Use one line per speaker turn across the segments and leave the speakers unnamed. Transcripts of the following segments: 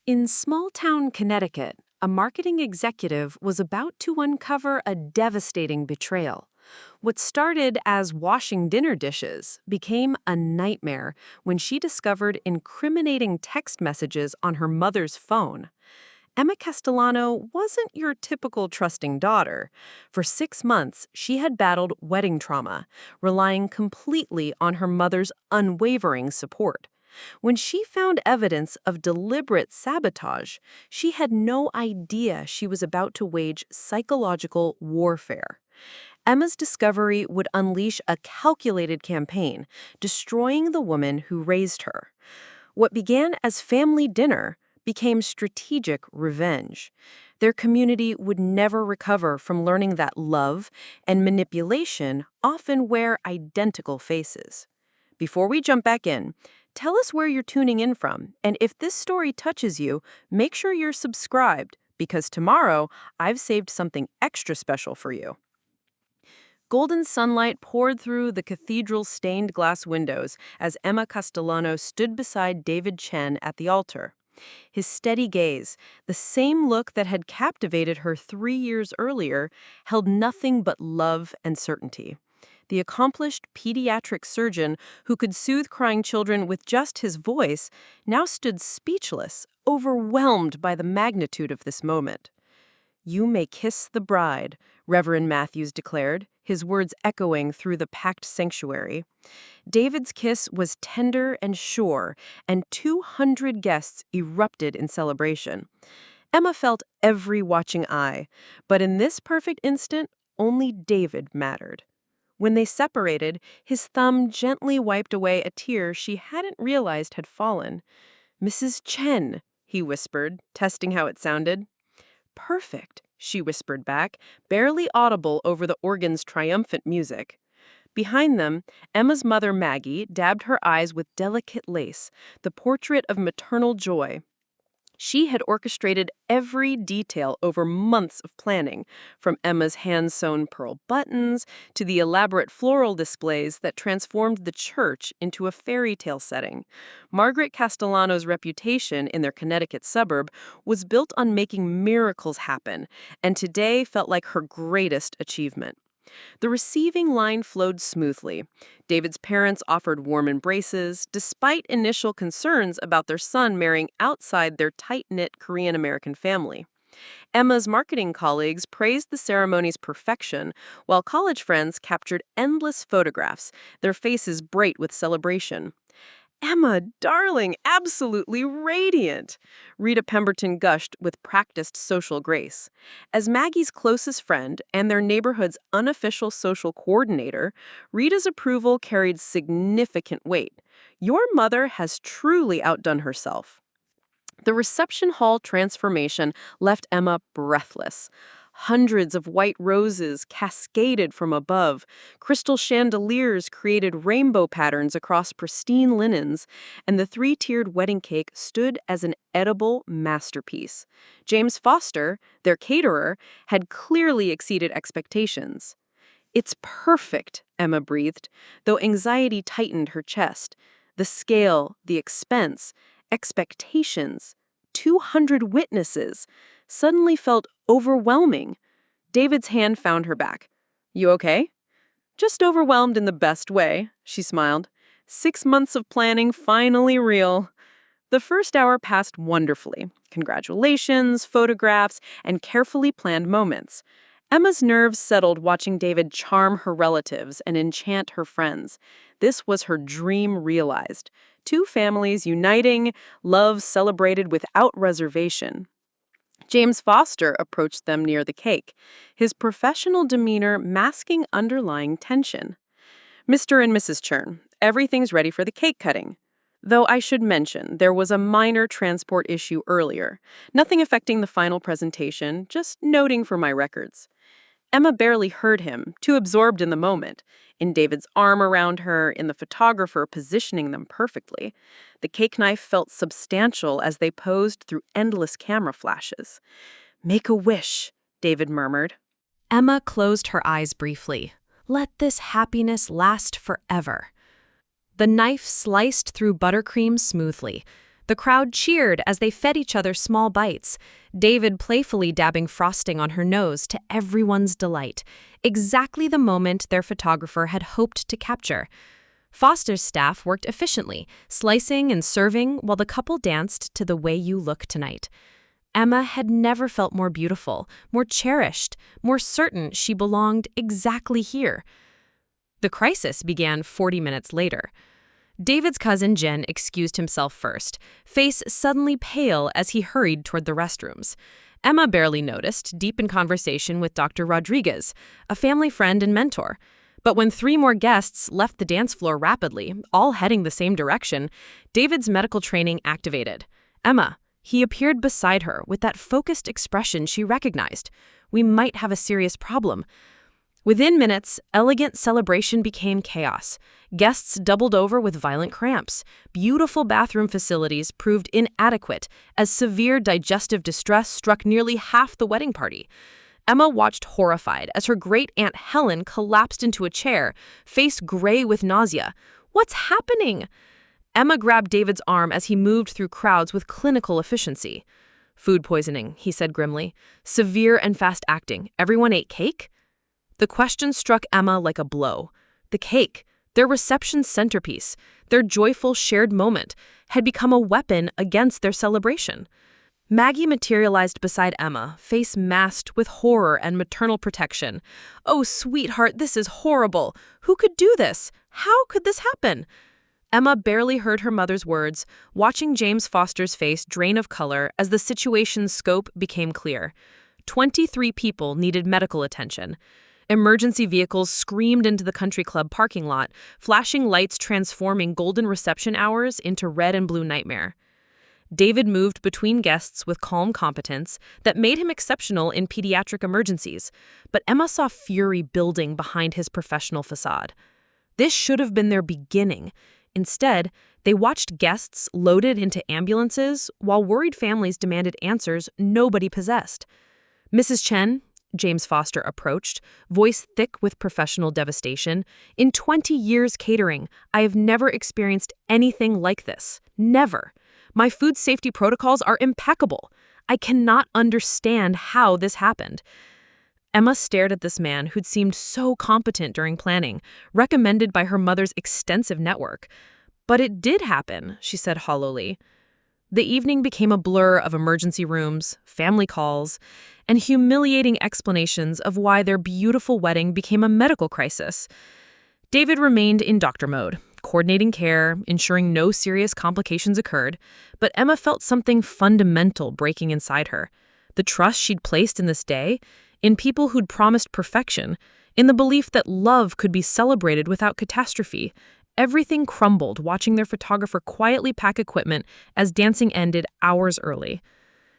In small-town Connecticut, a marketing executive was about to uncover a devastating betrayal. What started as washing dinner dishes became a nightmare when she discovered incriminating text messages on her mother's phone. Emma Castellano wasn't your typical trusting daughter. For 6 months, she had battled wedding trauma, relying completely on her mother's unwavering support. When she found evidence of deliberate sabotage, she had no idea she was about to wage psychological warfare. Emma's discovery would unleash a calculated campaign, destroying the woman who raised her. What began as family dinner became strategic revenge. Their community would never recover from learning that love and manipulation often wear identical faces. Before we jump back in, tell us where you're tuning in from, and if this story touches you, make sure you're subscribed, because tomorrow I've saved something extra special for you. Golden sunlight poured through the cathedral's stained glass windows as Emma Castellano stood beside David Chen at the altar. His steady gaze, the same look that had captivated her 3 years earlier, held nothing but love and certainty. The accomplished pediatric surgeon who could soothe crying children with just his voice now stood speechless, overwhelmed by the magnitude of this moment. "You may kiss the bride," Reverend Matthews declared, his words echoing through the packed sanctuary. David's kiss was tender and sure, and 200 guests erupted in celebration. Emma felt every watching eye, but in this perfect instant, only David mattered. When they separated, his thumb gently wiped away a tear she hadn't realized had fallen. "Mrs. Chen," he whispered, testing how it sounded. "Perfect," she whispered back, barely audible over the organ's triumphant music. Behind them, Emma's mother Maggie dabbed her eyes with delicate lace, the portrait of maternal joy. She had orchestrated every detail over months of planning, from Emma's hand-sewn pearl buttons to the elaborate floral displays that transformed the church into a fairy tale setting. Margaret Castellano's reputation in their Connecticut suburb was built on making miracles happen, and today felt like her greatest achievement. The receiving line flowed smoothly. David's parents offered warm embraces, despite initial concerns about their son marrying outside their tight-knit Korean-American family. Emma's marketing colleagues praised the ceremony's perfection, while college friends captured endless photographs, their faces bright with celebration. "Emma, darling, absolutely radiant," Rita Pemberton gushed with practiced social grace. As Maggie's closest friend and their neighborhood's unofficial social coordinator, Rita's approval carried significant weight. "Your mother has truly outdone herself." The reception hall transformation left Emma breathless. Hundreds of white roses cascaded from above, crystal chandeliers created rainbow patterns across pristine linens, and the three-tiered wedding cake stood as an edible masterpiece. James Foster, their caterer, had clearly exceeded expectations. "It's perfect," Emma breathed, though anxiety tightened her chest. The scale, the expense, expectations, 200 witnesses, suddenly felt overwhelming. David's hand found her back. "You okay?" "Just overwhelmed in the best way," she smiled. 6 months of planning finally real. The first hour passed wonderfully. Congratulations, photographs, and carefully planned moments. Emma's nerves settled watching David charm her relatives and enchant her friends. This was her dream realized. Two families uniting, love celebrated without reservation. James Foster approached them near the cake, his professional demeanor masking underlying tension. "Mr. and Mrs. Chern, everything's ready for the cake cutting." Though I should mention, there was a minor transport issue earlier. Nothing affecting the final presentation, just noting for my records. Emma barely heard him, too absorbed in the moment, in David's arm around her, in the photographer positioning them perfectly. The cake knife felt substantial as they posed through endless camera flashes. "Make a wish," David murmured. Emma closed her eyes briefly. Let this happiness last forever. The knife sliced through buttercream smoothly. The crowd cheered as they fed each other small bites, David playfully dabbing frosting on her nose to everyone's delight, exactly the moment their photographer had hoped to capture. Foster's staff worked efficiently, slicing and serving while the couple danced to The Way You Look Tonight. Emma had never felt more beautiful, more cherished, more certain she belonged exactly here. The crisis began 40 minutes later. David's cousin Jen excused himself first, face suddenly pale as he hurried toward the restrooms. Emma barely noticed, deep in conversation with Dr. Rodriguez, a family friend and mentor. But when 3 more guests left the dance floor rapidly, all heading the same direction, David's medical training activated. Emma, he appeared beside her with that focused expression she recognized. We might have a serious problem. Within minutes, elegant celebration became chaos. Guests doubled over with violent cramps. Beautiful bathroom facilities proved inadequate as severe digestive distress struck nearly half the wedding party. Emma watched horrified as her great-aunt Helen collapsed into a chair, face gray with nausea. What's happening? Emma grabbed David's arm as he moved through crowds with clinical efficiency. Food poisoning, he said grimly. Severe and fast-acting. Everyone ate cake? The question struck Emma like a blow. The cake, their reception centerpiece, their joyful shared moment, had become a weapon against their celebration. Maggie materialized beside Emma, face masked with horror and maternal protection. "Oh, sweetheart, this is horrible. Who could do this? How could this happen?" Emma barely heard her mother's words, watching James Foster's face drain of color as the situation's scope became clear. 23 people needed medical attention. Emergency vehicles screamed into the country club parking lot, flashing lights transforming golden reception hours into red and blue nightmare. David moved between guests with calm competence that made him exceptional in pediatric emergencies, but Emma saw fury building behind his professional facade. This should have been their beginning. Instead, they watched guests loaded into ambulances while worried families demanded answers nobody possessed. "Mrs. Chen," James Foster approached, voice thick with professional devastation, "in 20 years catering, I have never experienced anything like this. Never. My food safety protocols are impeccable. I cannot understand how this happened." Emma stared at this man who'd seemed so competent during planning, recommended by her mother's extensive network. "But it did happen," she said hollowly. The evening became a blur of emergency rooms, family calls, and humiliating explanations of why their beautiful wedding became a medical crisis. David remained in doctor mode, coordinating care, ensuring no serious complications occurred, but Emma felt something fundamental breaking inside her. The trust she'd placed in this day, in people who'd promised perfection, in the belief that love could be celebrated without catastrophe. Everything crumbled watching their photographer quietly pack equipment as dancing ended hours early.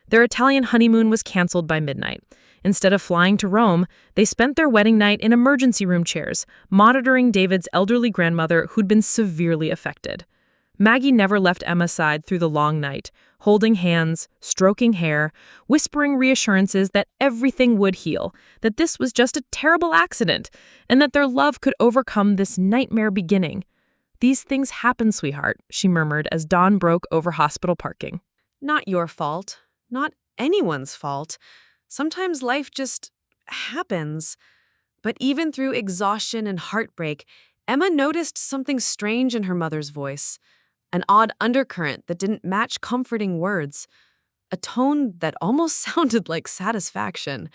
Their Italian honeymoon was canceled by midnight. Instead of flying to Rome, they spent their wedding night in emergency room chairs, monitoring David's elderly grandmother who'd been severely affected. Maggie never left Emma's side through the long night, holding hands, stroking hair, whispering reassurances that everything would heal, that this was just a terrible accident, and that their love could overcome this nightmare beginning. "These things happen, sweetheart," she murmured as dawn broke over hospital parking. "Not your fault. Not anyone's fault. Sometimes life just happens." But even through exhaustion and heartbreak, Emma noticed something strange in her mother's voice. An odd undercurrent that didn't match comforting words. A tone that almost sounded like satisfaction.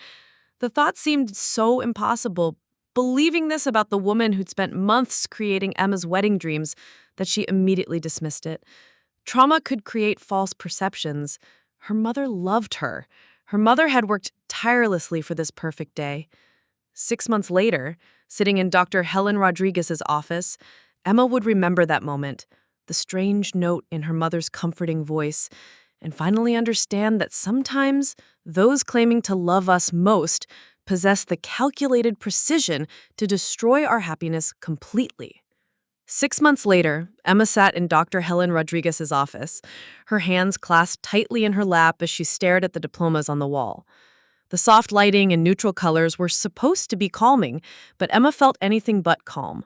The thought seemed so impossible, believing this about the woman who'd spent months creating Emma's wedding dreams, that she immediately dismissed it. Trauma could create false perceptions. Her mother loved her. Her mother had worked tirelessly for this perfect day. 6 months later, sitting in Dr. Helen Rodriguez's office, Emma would remember that moment, the strange note in her mother's comforting voice, and finally understand that sometimes those claiming to love us most possess the calculated precision to destroy our happiness completely. 6 months later, Emma sat in Dr. Helen Rodriguez's office, her hands clasped tightly in her lap as she stared at the diplomas on the wall. The soft lighting and neutral colors were supposed to be calming, but Emma felt anything but calm.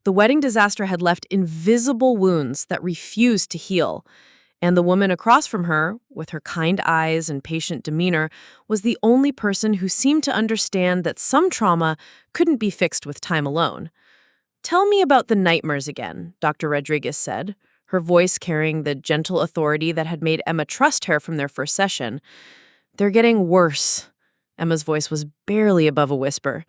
The wedding disaster had left invisible wounds that refused to heal, And the woman across from her, with her kind eyes and patient demeanor, was the only person who seemed to understand that some trauma couldn't be fixed with time alone. "Tell me about the nightmares again," Dr. Rodriguez said, her voice carrying the gentle authority that had made Emma trust her from their first session. "They're getting worse." Emma's voice was barely above a whisper.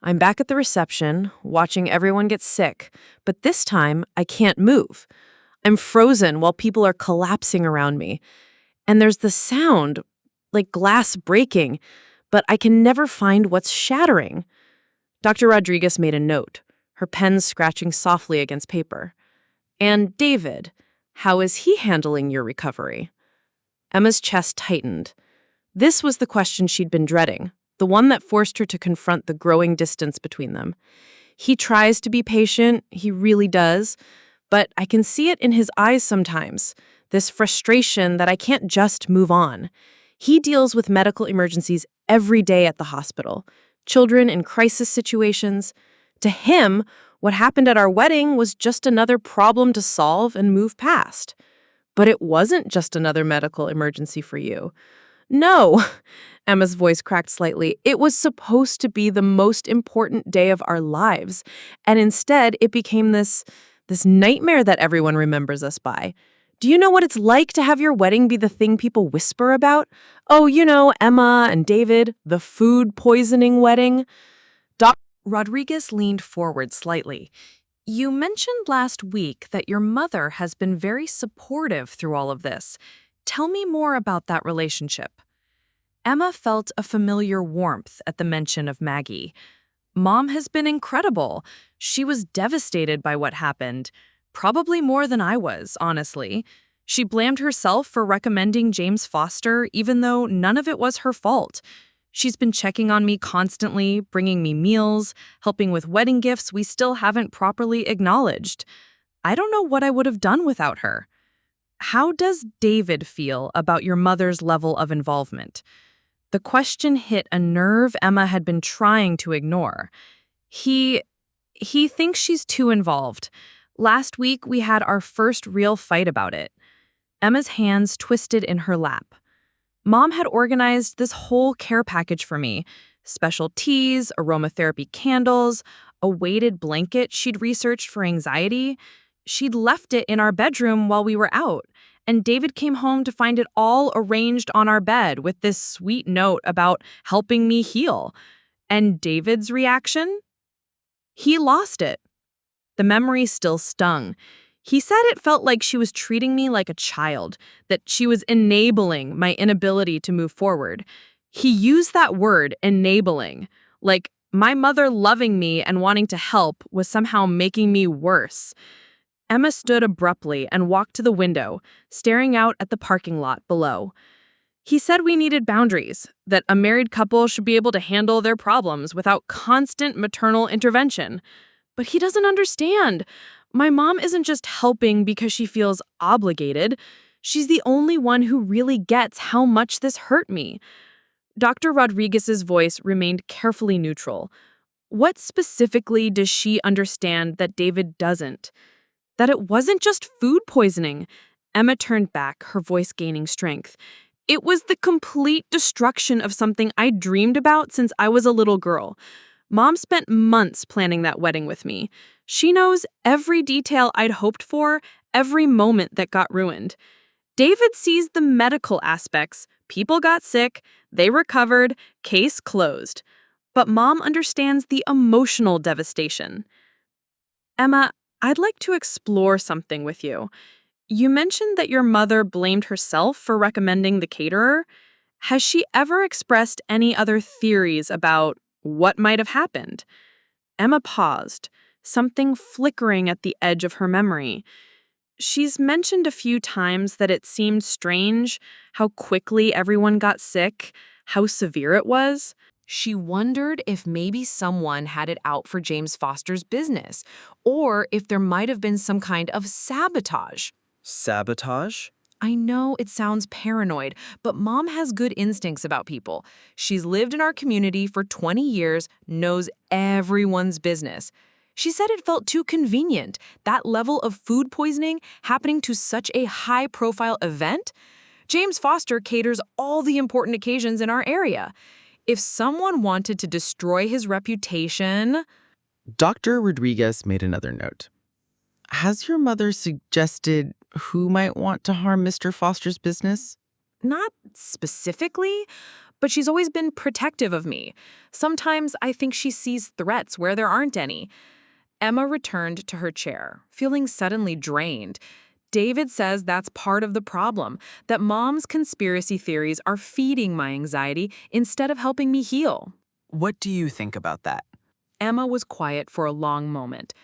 "I'm back at the reception, watching everyone get sick, but this time I can't move. I'm frozen while people are collapsing around me. And there's the sound, like glass breaking, but I can never find what's shattering." Dr. Rodriguez made a note, her pen scratching softly against paper. "And David, how is he handling your recovery?" Emma's chest tightened. This was the question she'd been dreading, the one that forced her to confront the growing distance between them. "He tries to be patient, he really does, but I can see it in his eyes sometimes, this frustration that I can't just move on. He deals with medical emergencies every day at the hospital, children in crisis situations. To him, what happened at our wedding was just another problem to solve and move past. But it wasn't just another medical emergency for you." "No," Emma's voice cracked slightly. "It was supposed to be the most important day of our lives, and instead it became this nightmare that everyone remembers us by. Do you know what it's like to have your wedding be the thing people whisper about? Oh, you know, Emma and David, the food poisoning wedding." Dr. Rodriguez leaned forward slightly. "You mentioned last week that your mother has been very supportive through all of this. Tell me more about that relationship." Emma felt a familiar warmth at the mention of Maggie. "Mom has been incredible. She was devastated by what happened. Probably more than I was, honestly. She blamed herself for recommending James Foster, even though none of it was her fault. She's been checking on me constantly, bringing me meals, helping with wedding gifts we still haven't properly acknowledged. I don't know what I would have done without her." "How does David feel about your mother's level of involvement?" The question hit a nerve Emma had been trying to ignore. He thinks she's too involved. Last week, we had our first real fight about it." Emma's hands twisted in her lap. "Mom had organized this whole care package for me. Special teas, aromatherapy candles, a weighted blanket she'd researched for anxiety. She'd left it in our bedroom while we were out, and David came home to find it all arranged on our bed with this sweet note about helping me heal. And David's reaction? He lost it." The memory still stung. "He said it felt like she was treating me like a child, that she was enabling my inability to move forward. He used that word, enabling, like my mother loving me and wanting to help was somehow making me worse." Emma stood abruptly and walked to the window, staring out at the parking lot below. "He said we needed boundaries, that a married couple should be able to handle their problems without constant maternal intervention. But he doesn't understand. My mom isn't just helping because she feels obligated. She's the only one who really gets how much this hurt me." Dr. Rodriguez's voice remained carefully neutral. "What specifically does she understand that David doesn't? That it wasn't just food poisoning." Emma turned back, her voice gaining strength. "It was the complete destruction of something I dreamed about since I was a little girl. Mom spent months planning that wedding with me. She knows every detail I'd hoped for, every moment that got ruined. David sees the medical aspects. People got sick, they recovered, case closed. But Mom understands the emotional devastation." "Emma, I'd like to explore something with you. You mentioned that your mother blamed herself for recommending the caterer. Has she ever expressed any other theories about what might have happened?" Emma paused, something flickering at the edge of her memory. "She's mentioned a few times that it seemed strange how quickly everyone got sick, how severe it was. She wondered if maybe someone had it out for James Foster's business, or if there might have been some kind of sabotage."
Sabotage?
"I know it sounds paranoid, but Mom has good instincts about people. She's lived in our community for 20 years, knows everyone's business. She said it felt too convenient, that level of food poisoning happening to such a high-profile event. James Foster caters all the important occasions in our area. If someone wanted to destroy his reputation...
Dr. Rodriguez made another note. Has your mother suggested who might want to harm Mr. Foster's business?
Not specifically, but she's always been protective of me. Sometimes I think she sees threats where there aren't any. Emma returned to her chair, feeling suddenly drained. David says that's part of the problem, that Mom's conspiracy theories are feeding my anxiety instead of helping me heal.
What do you think about that?
Emma was quiet for a long moment.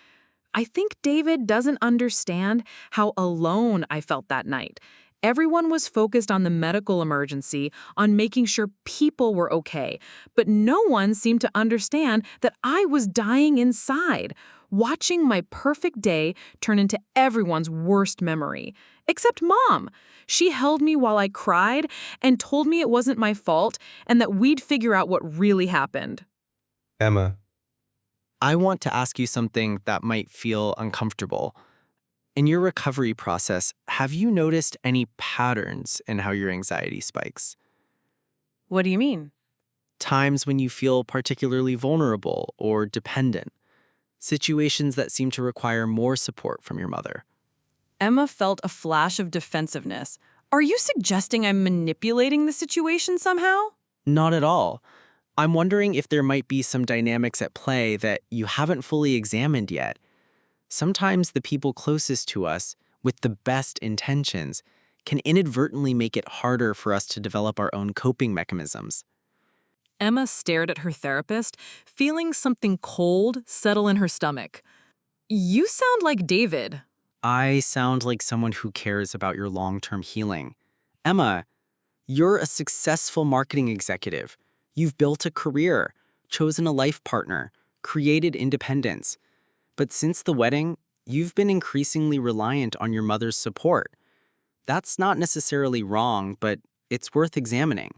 I think David doesn't understand how alone I felt that night. Everyone was focused on the medical emergency, on making sure people were okay, but no one seemed to understand that I was dying inside, watching my perfect day turn into everyone's worst memory. Except Mom. She held me while I cried and told me it wasn't my fault and that we'd figure out what really happened.
Emma,
I want to ask you something that might feel uncomfortable. In your recovery process, have you noticed any patterns in how your anxiety spikes?
What do you mean?
Times when you feel particularly vulnerable or dependent. Situations that seem to require more support from your mother.
Emma felt a flash of defensiveness. Are you suggesting I'm manipulating the situation somehow?
Not at all. I'm wondering if there might be some dynamics at play that you haven't fully examined yet. Sometimes the people closest to us, with the best intentions, can inadvertently make it harder for us to develop our own coping mechanisms.
Emma stared at her therapist, feeling something cold settle in her stomach. You sound like David.
I sound like someone who cares about your long-term healing. Emma, you're a successful marketing executive. You've built a career, chosen a life partner, created independence. But since the wedding, you've been increasingly reliant on your mother's support. That's not necessarily wrong, but it's worth examining.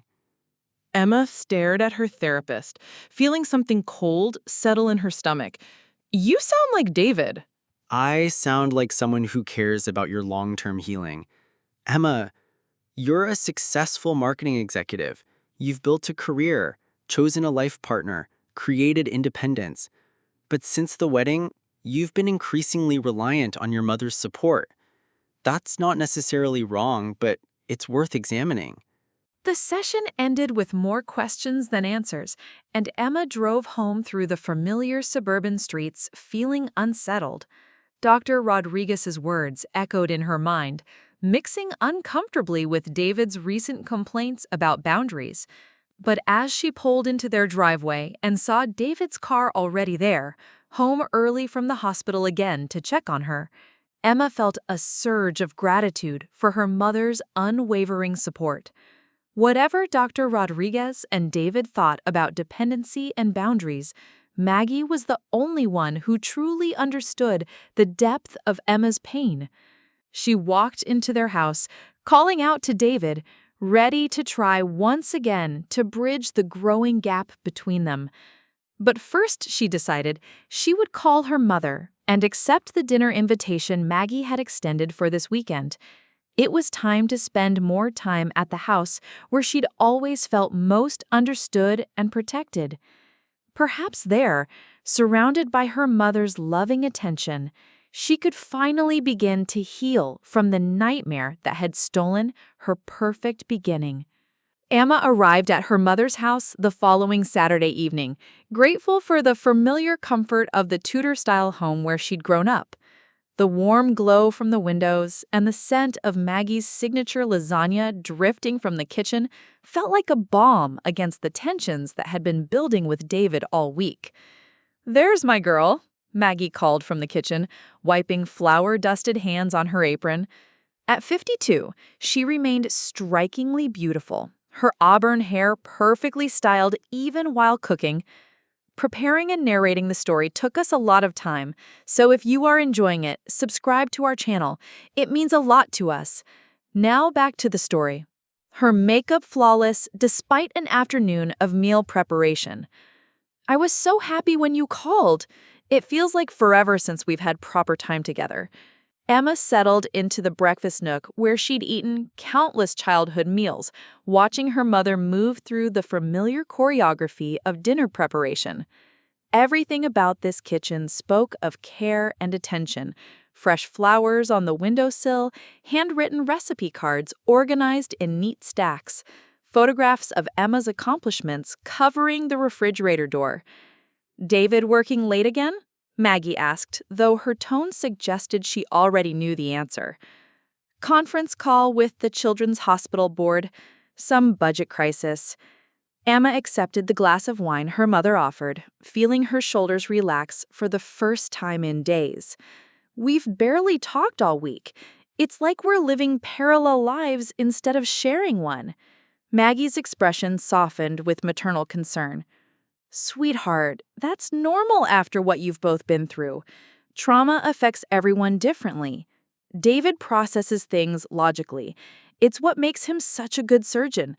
Emma stared at her therapist, feeling something cold settle in her stomach. You sound like David.
I sound like someone who cares about your long-term healing. Emma, you're a successful marketing executive. You've built a career, chosen a life partner, created independence. But since the wedding, you've been increasingly reliant on your mother's support. That's not necessarily wrong, but it's worth examining.
The session ended with more questions than answers, and Emma drove home through the familiar suburban streets feeling unsettled. Dr. Rodriguez's words echoed in her mind, mixing uncomfortably with David's recent complaints about boundaries. But as she pulled into their driveway and saw David's car already there, home early from the hospital again to check on her, Emma felt a surge of gratitude for her mother's unwavering support. Whatever Dr. Rodriguez and David thought about dependency and boundaries, Maggie was the only one who truly understood the depth of Emma's pain. She walked into their house, calling out to David, ready to try once again to bridge the growing gap between them. But first, she decided she would call her mother and accept the dinner invitation Maggie had extended for this weekend. It was time to spend more time at the house where she'd always felt most understood and protected. Perhaps there, surrounded by her mother's loving attention, she could finally begin to heal from the nightmare that had stolen her perfect beginning. Emma arrived at her mother's house the following Saturday evening, grateful for the familiar comfort of the Tudor-style home where she'd grown up. The warm glow from the windows and the scent of Maggie's signature lasagna drifting from the kitchen felt like a balm against the tensions that had been building with David all week. "There's my girl," Maggie called from the kitchen, wiping flour-dusted hands on her apron. At 52, she remained strikingly beautiful, her auburn hair perfectly styled even while cooking. Preparing and narrating the story took us a lot of time, so if you are enjoying it, subscribe to our channel. It means a lot to us. Now back to the story. Her makeup flawless despite an afternoon of meal preparation. "I was so happy when you called.
It feels like forever since we've had proper time together. Emma settled into the breakfast nook where she'd eaten countless childhood meals, watching her mother move through the familiar choreography of dinner preparation. Everything about this kitchen spoke of care and attention. Fresh flowers on the windowsill, handwritten recipe cards organized in neat stacks, photographs of Emma's accomplishments covering the refrigerator door. "David working late again?" Maggie asked, though her tone suggested she already knew the answer. "Conference call with the Children's Hospital Board. Some budget crisis." Emma accepted the glass of wine her mother offered, feeling her shoulders relax for the first time in days. "We've barely talked all week. It's like we're living parallel lives instead of sharing one." Maggie's expression softened with maternal concern. "Sweetheart, that's normal after what you've both been through. Trauma affects everyone differently. David processes things logically. It's what makes him such a good surgeon.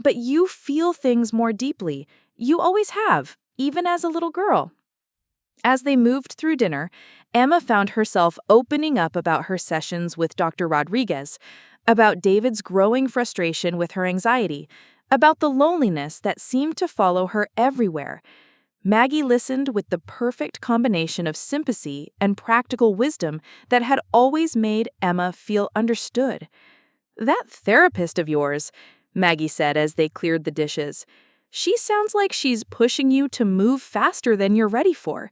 But you feel things more deeply. You always have, even as a little girl." As they moved through dinner, Emma found herself opening up about her sessions with Dr. Rodriguez, about David's growing frustration with her anxiety, about the loneliness that seemed to follow her everywhere. Maggie listened with the perfect combination of sympathy and practical wisdom that had always made Emma feel understood. "That therapist of yours," Maggie said as they cleared the dishes, "she sounds like she's pushing you to move faster than you're ready for."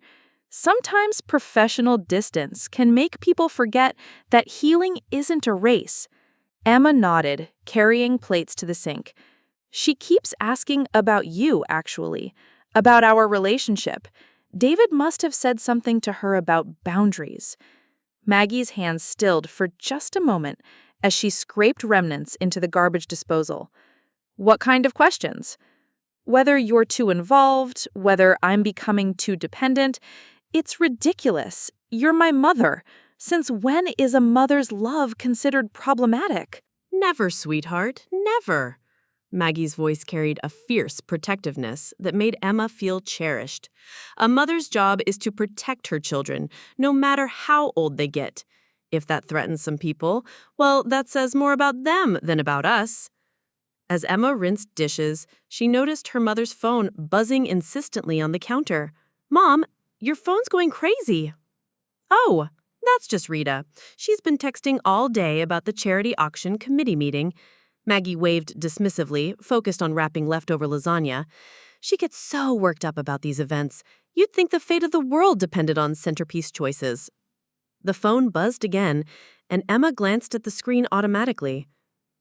Sometimes professional distance can make people forget that healing isn't a race. Emma nodded, carrying plates to the sink. "She keeps asking about you, actually, about our relationship. David must have said something to her about boundaries." Maggie's hands stilled for just a moment as she scraped remnants into the garbage disposal. "What kind of questions?" "Whether you're too involved, whether I'm becoming too dependent. It's ridiculous. You're my mother. Since when is a mother's love considered problematic?"
Never, sweetheart, never. Maggie's voice carried a fierce protectiveness that made Emma feel cherished. A mother's job is to protect her children, no matter how old they get. If that threatens some people, well, that says more about them than about us. As Emma rinsed dishes, she noticed her mother's phone buzzing insistently on the counter. "Mom, your phone's going crazy." "Oh, that's just Rita. She's been texting all day about the charity auction committee meeting." Maggie waved dismissively, focused on wrapping leftover lasagna. "She gets so worked up about these events. You'd think the fate of the world depended on centerpiece choices." The phone buzzed again, and Emma glanced at the screen automatically.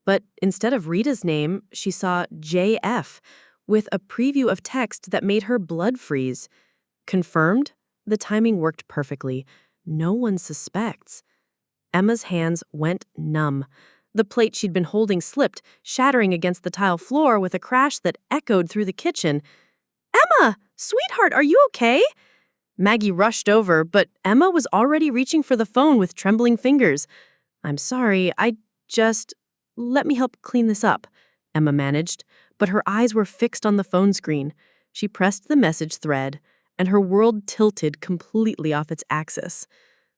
But instead of Rita's name, she saw JF, with a preview of text that made her blood freeze. Confirmed? The timing worked perfectly. No one suspects. Emma's hands went numb. The plate she'd been holding slipped, shattering against the tile floor with a crash that echoed through the kitchen. "Emma! Sweetheart, are you okay?" Maggie rushed over, but Emma was already reaching for the phone with trembling fingers. "I'm sorry, Let me help clean this up," Emma managed, but her eyes were fixed on the phone screen. She pressed the message thread, and her world tilted completely off its axis.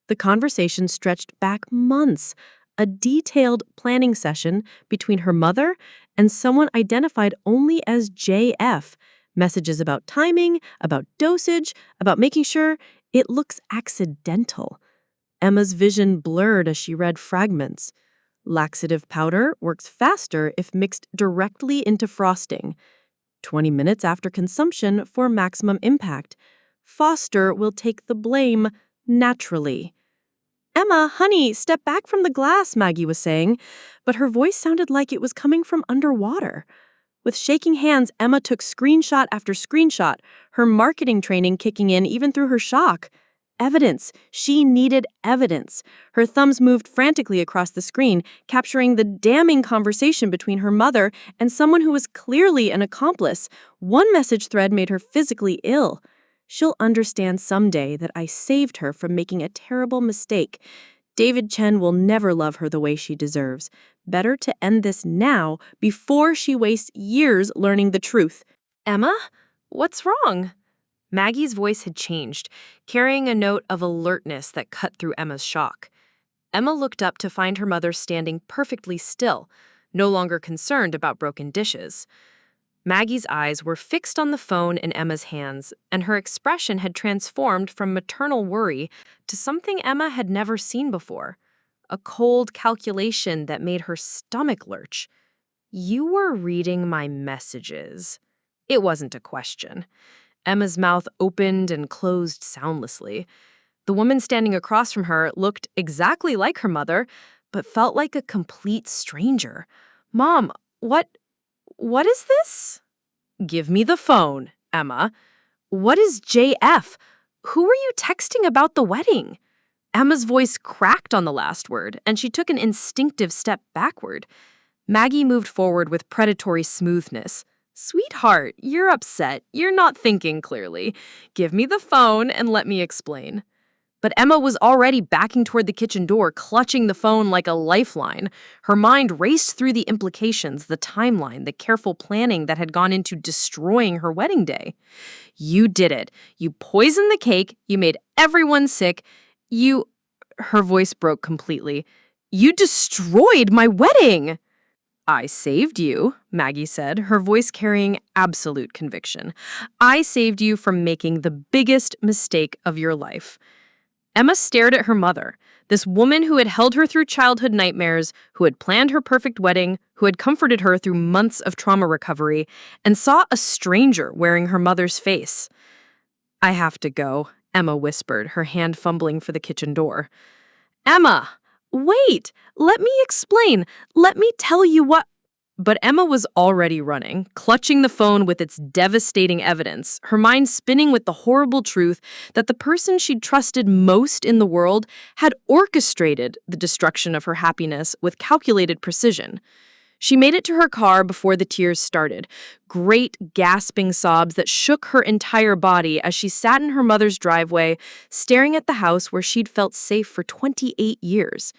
The conversation stretched back months, a detailed planning session between her mother and someone identified only as JF, messages about timing, about dosage, about making sure it looks accidental. Emma's vision blurred as she read fragments. Laxative powder works faster if mixed directly into frosting. 20 minutes after consumption for maximum impact. Foster will take the blame naturally. "Emma, honey, step back from the glass," Maggie was saying, but her voice sounded like it was coming from underwater. With shaking hands, Emma took screenshot after screenshot, her marketing training kicking in even through her shock. Evidence. She needed evidence. Her thumbs moved frantically across the screen, capturing the damning conversation between her mother and someone who was clearly an accomplice. One message thread made her physically ill. "She'll understand someday that I saved her from making a terrible mistake. David Chen will never love her the way she deserves. Better to end this now before she wastes years learning the truth." "Emma? What's wrong?" Maggie's voice had changed, carrying a note of alertness that cut through Emma's shock. Emma looked up to find her mother standing perfectly still, no longer concerned about broken dishes. Maggie's eyes were fixed on the phone in Emma's hands, and her expression had transformed from maternal worry to something Emma had never seen before, a cold calculation that made her stomach lurch. "You were reading my messages." It wasn't a question. Emma's mouth opened and closed soundlessly. The woman standing across from her looked exactly like her mother, but felt like a complete stranger. "Mom, what is this?" "Give me the phone, Emma." "What is JF? Who were you texting about the wedding?" Emma's voice cracked on the last word, and she took an instinctive step backward. Maggie moved forward with predatory smoothness. "Sweetheart, you're upset. You're not thinking clearly. Give me the phone and let me explain." But Emma was already backing toward the kitchen door, clutching the phone like a lifeline. Her mind raced through the implications, the timeline, the careful planning that had gone into destroying her wedding day. "You did it. You poisoned the cake. You made everyone sick. Her voice broke completely. "You destroyed my wedding!" "I saved you," Maggie said, her voice carrying absolute conviction. "I saved you from making the biggest mistake of your life." Emma stared at her mother, this woman who had held her through childhood nightmares, who had planned her perfect wedding, who had comforted her through months of trauma recovery, and saw a stranger wearing her mother's face. "I have to go," Emma whispered, her hand fumbling for the kitchen door. "Emma, wait! Let me explain. Let me tell you what—" But Emma was already running, clutching the phone with its devastating evidence, her mind spinning with the horrible truth that the person she'd trusted most in the world had orchestrated the destruction of her happiness with calculated precision. She made it to her car before the tears started, great gasping sobs that shook her entire body as she sat in her mother's driveway, staring at the house where she'd felt safe for 28 years.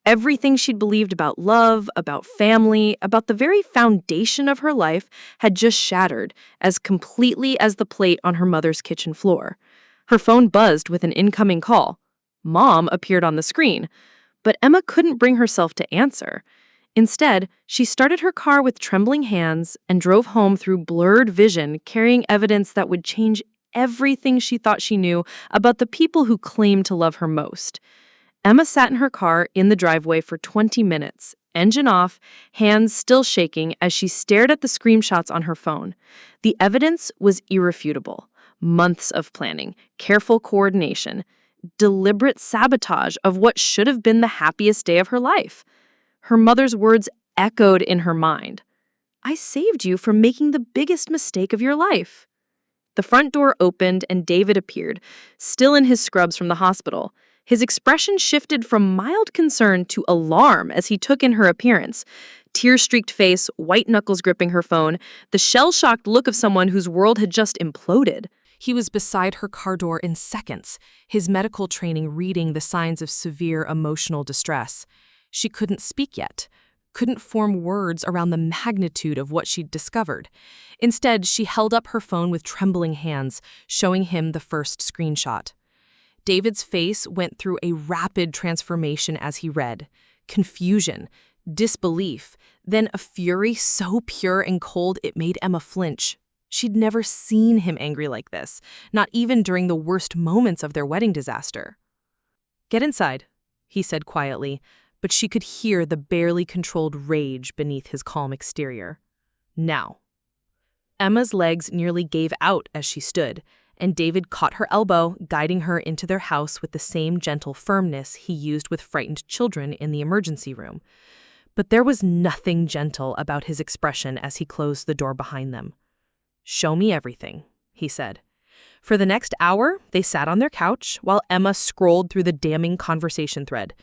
Everything she'd believed about love, about family, about the very foundation of her life had just shattered as completely as the plate on her mother's kitchen floor. Her phone buzzed with an incoming call. Mom appeared on the screen, but Emma couldn't bring herself to answer. Instead, she started her car with trembling hands and drove home through blurred vision, carrying evidence that would change everything she thought she knew about the people who claimed to love her most. Emma sat in her car in the driveway for 20 minutes, engine off, hands still shaking as she stared at the screenshots on her phone. The evidence was irrefutable. Months of planning, careful coordination, deliberate sabotage of what should have been the happiest day of her life. Her mother's words echoed in her mind. "I saved you from making the biggest mistake of your life." The front door opened and David appeared, still in his scrubs from the hospital. His expression shifted from mild concern to alarm as he took in her appearance. Tear-streaked face, white knuckles gripping her phone, the shell-shocked look of someone whose world had just imploded.
He was beside her car door in seconds, his medical training reading the signs of severe emotional distress. She couldn't speak yet, couldn't form words around the magnitude of what she'd discovered. Instead, she held up her phone with trembling hands, showing him the first screenshot. David's face went through a rapid transformation as he read. Confusion, disbelief, then a fury so pure and cold it made Emma flinch. She'd never seen him angry like this, not even during the worst moments of their wedding disaster. "Get inside," he said quietly, but she could hear the barely controlled rage beneath his calm exterior. "Now." Emma's legs nearly gave out as she stood, and David caught her elbow, guiding her into their house with the same gentle firmness he used with frightened children in the emergency room. But there was nothing gentle about his expression as he closed the door behind them. "Show me everything," he said. For the next hour, they sat on their couch while Emma scrolled through the damning conversation thread.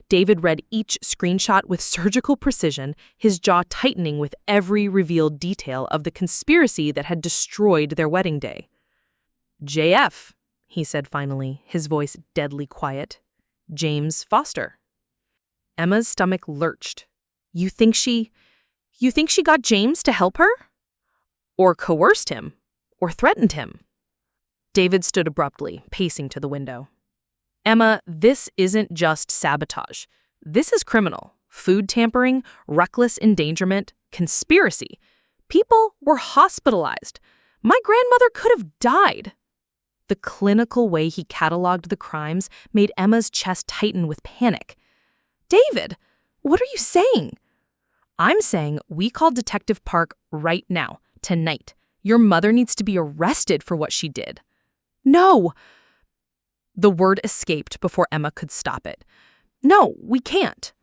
David read each screenshot with surgical precision, his jaw tightening with every revealed detail of the conspiracy that had destroyed their wedding day. "JF," he said finally, his voice deadly quiet. "James Foster." Emma's stomach lurched. You think she got James to help her? Or coerced him? Or threatened him? David stood abruptly, pacing to the window. Emma, this isn't just sabotage. This is criminal. Food tampering, reckless endangerment, conspiracy. People were hospitalized. My grandmother could have died. The clinical way he cataloged the crimes made Emma's chest tighten with panic. David, what are you saying? I'm saying we call Detective Park right now, tonight. Your mother needs to be arrested for what she did. No! The word escaped before Emma could stop it. No, we can't.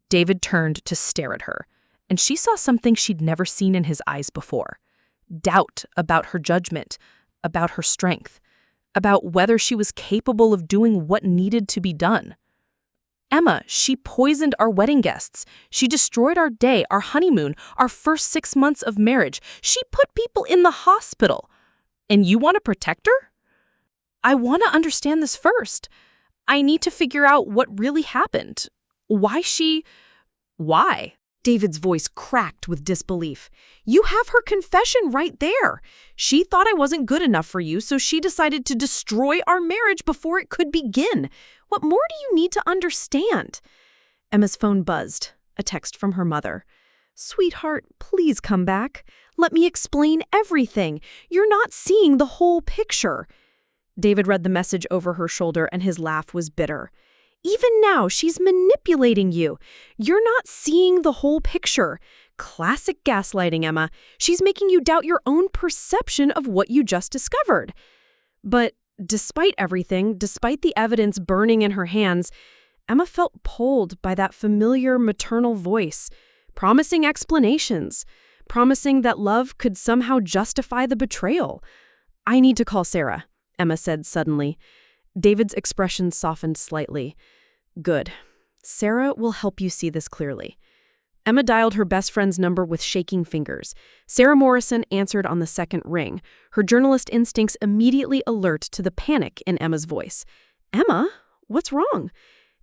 David turned to stare at her, and she saw something she'd never seen in his eyes before. Doubt about her judgment, about her strength, about whether she was capable of doing what needed to be done. Emma, she poisoned our wedding guests. She destroyed our day, our honeymoon, our first 6 months of marriage. She put people in the hospital. And you want to protect her? I want to understand this first. I need to figure out what really happened. Why?
David's voice cracked with disbelief. You have her confession right there. She thought I wasn't good enough for you, so she decided to destroy our marriage before it could begin. What more do you need to understand? Emma's phone buzzed, a text from her mother. Sweetheart, please come back. Let me explain everything. You're not seeing the whole picture. David read the message over her shoulder, and his laugh was bitter. Even now, she's manipulating you. You're not seeing the whole picture. Classic gaslighting, Emma. She's making you doubt your own perception of what you just discovered. But despite everything, despite the evidence burning in her hands, Emma felt pulled by that familiar maternal voice, promising explanations, promising that love could somehow justify the betrayal. I need to call Sarah, Emma said suddenly. David's expression softened slightly. Good. Sarah will help you see this clearly. Emma dialed her best friend's number with shaking fingers. Sarah Morrison answered on the second ring, her journalist instincts immediately alert to the panic in Emma's voice. Emma, what's wrong?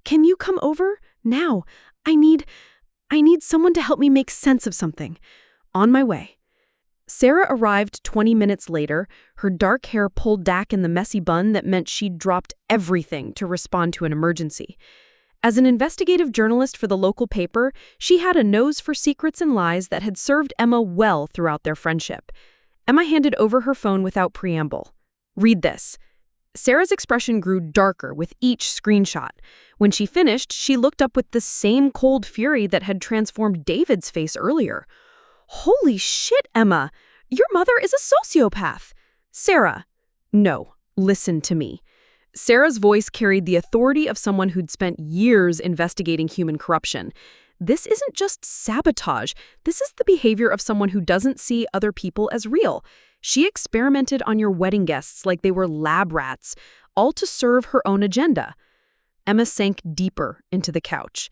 Can you come over? Now. I need someone to help me make sense of something. On my way. Sarah arrived 20 minutes later, her dark hair pulled back in the messy bun that meant she'd dropped everything to respond to an emergency. As an investigative journalist for the local paper, she had a nose for secrets and lies that had served Emma well throughout their friendship. Emma handed over her phone without preamble. Read this. Sarah's expression grew darker with each screenshot. When she finished, she looked up with the same cold fury that had transformed David's face earlier. Holy shit, Emma! Your mother is a sociopath! Sarah. No, listen to me. Sarah's voice carried the authority of someone who'd spent years investigating human corruption. This isn't just sabotage. This is the behavior of someone who doesn't see other people as real. She experimented on your wedding guests like they were lab rats, all to serve her own agenda. Emma sank deeper into the couch.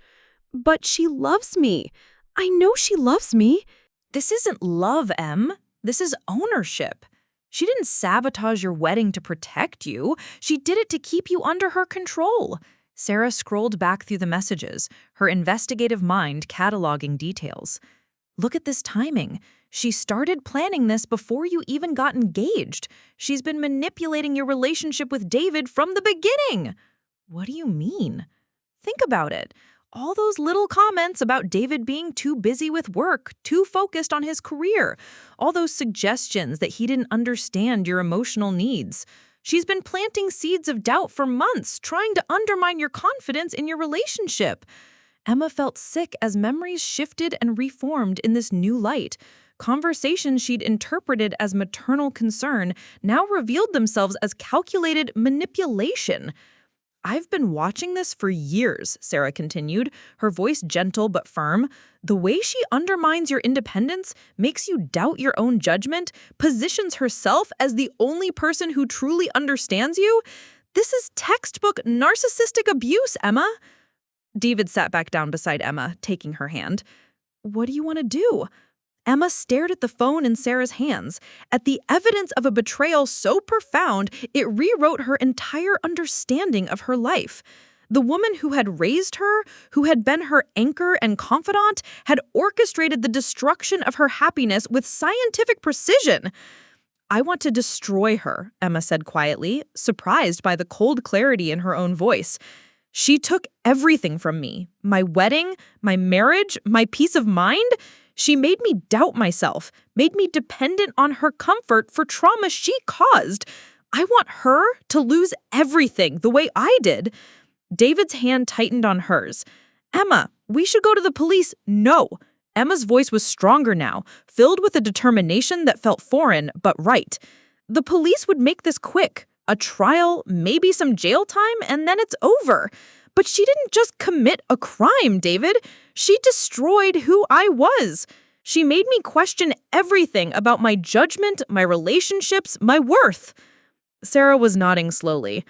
But she loves me. I know she loves me.
This isn't love, Em. This is ownership. She didn't sabotage your wedding to protect you. She did it to keep you under her control. Sarah scrolled back through the messages, her investigative mind cataloging details. Look at this timing. She started planning this before you even got engaged. She's been manipulating your relationship with David from the beginning. What do you mean? Think about it. All those little comments about David being too busy with work, too focused on his career, all those suggestions that he didn't understand your emotional needs. She's been planting seeds of doubt for months, trying to undermine your confidence in your relationship. Emma felt sick as memories shifted and reformed in this new light. Conversations she'd interpreted as maternal concern now revealed themselves as calculated manipulation. I've been watching this for years, Sarah continued, her voice gentle but firm. The way she undermines your independence, makes you doubt your own judgment, positions herself as the only person who truly understands you. This is textbook narcissistic abuse, Emma. David sat back down beside Emma, taking her hand. What do you want to do? Emma stared at the phone in Sarah's hands, at the evidence of a betrayal so profound it rewrote her entire understanding of her life. The woman who had raised her, who had been her anchor and confidant, had orchestrated the destruction of her happiness with scientific precision.
I want to destroy her, Emma said quietly, surprised by the cold clarity in her own voice. She took everything from me. My wedding, my marriage, my peace of mind. She made me doubt myself, made me dependent on her comfort for trauma she caused. I want her to lose everything the way I did. David's hand tightened on hers. Emma, we should go to the police. No. Emma's voice was stronger now, filled with a determination that felt foreign but right. The police would make this quick. A trial, maybe some jail time, and then it's over. But she didn't just commit a crime, David. She destroyed who I was. She made me question everything about my judgment, my relationships, my worth. Sarah was nodding slowly.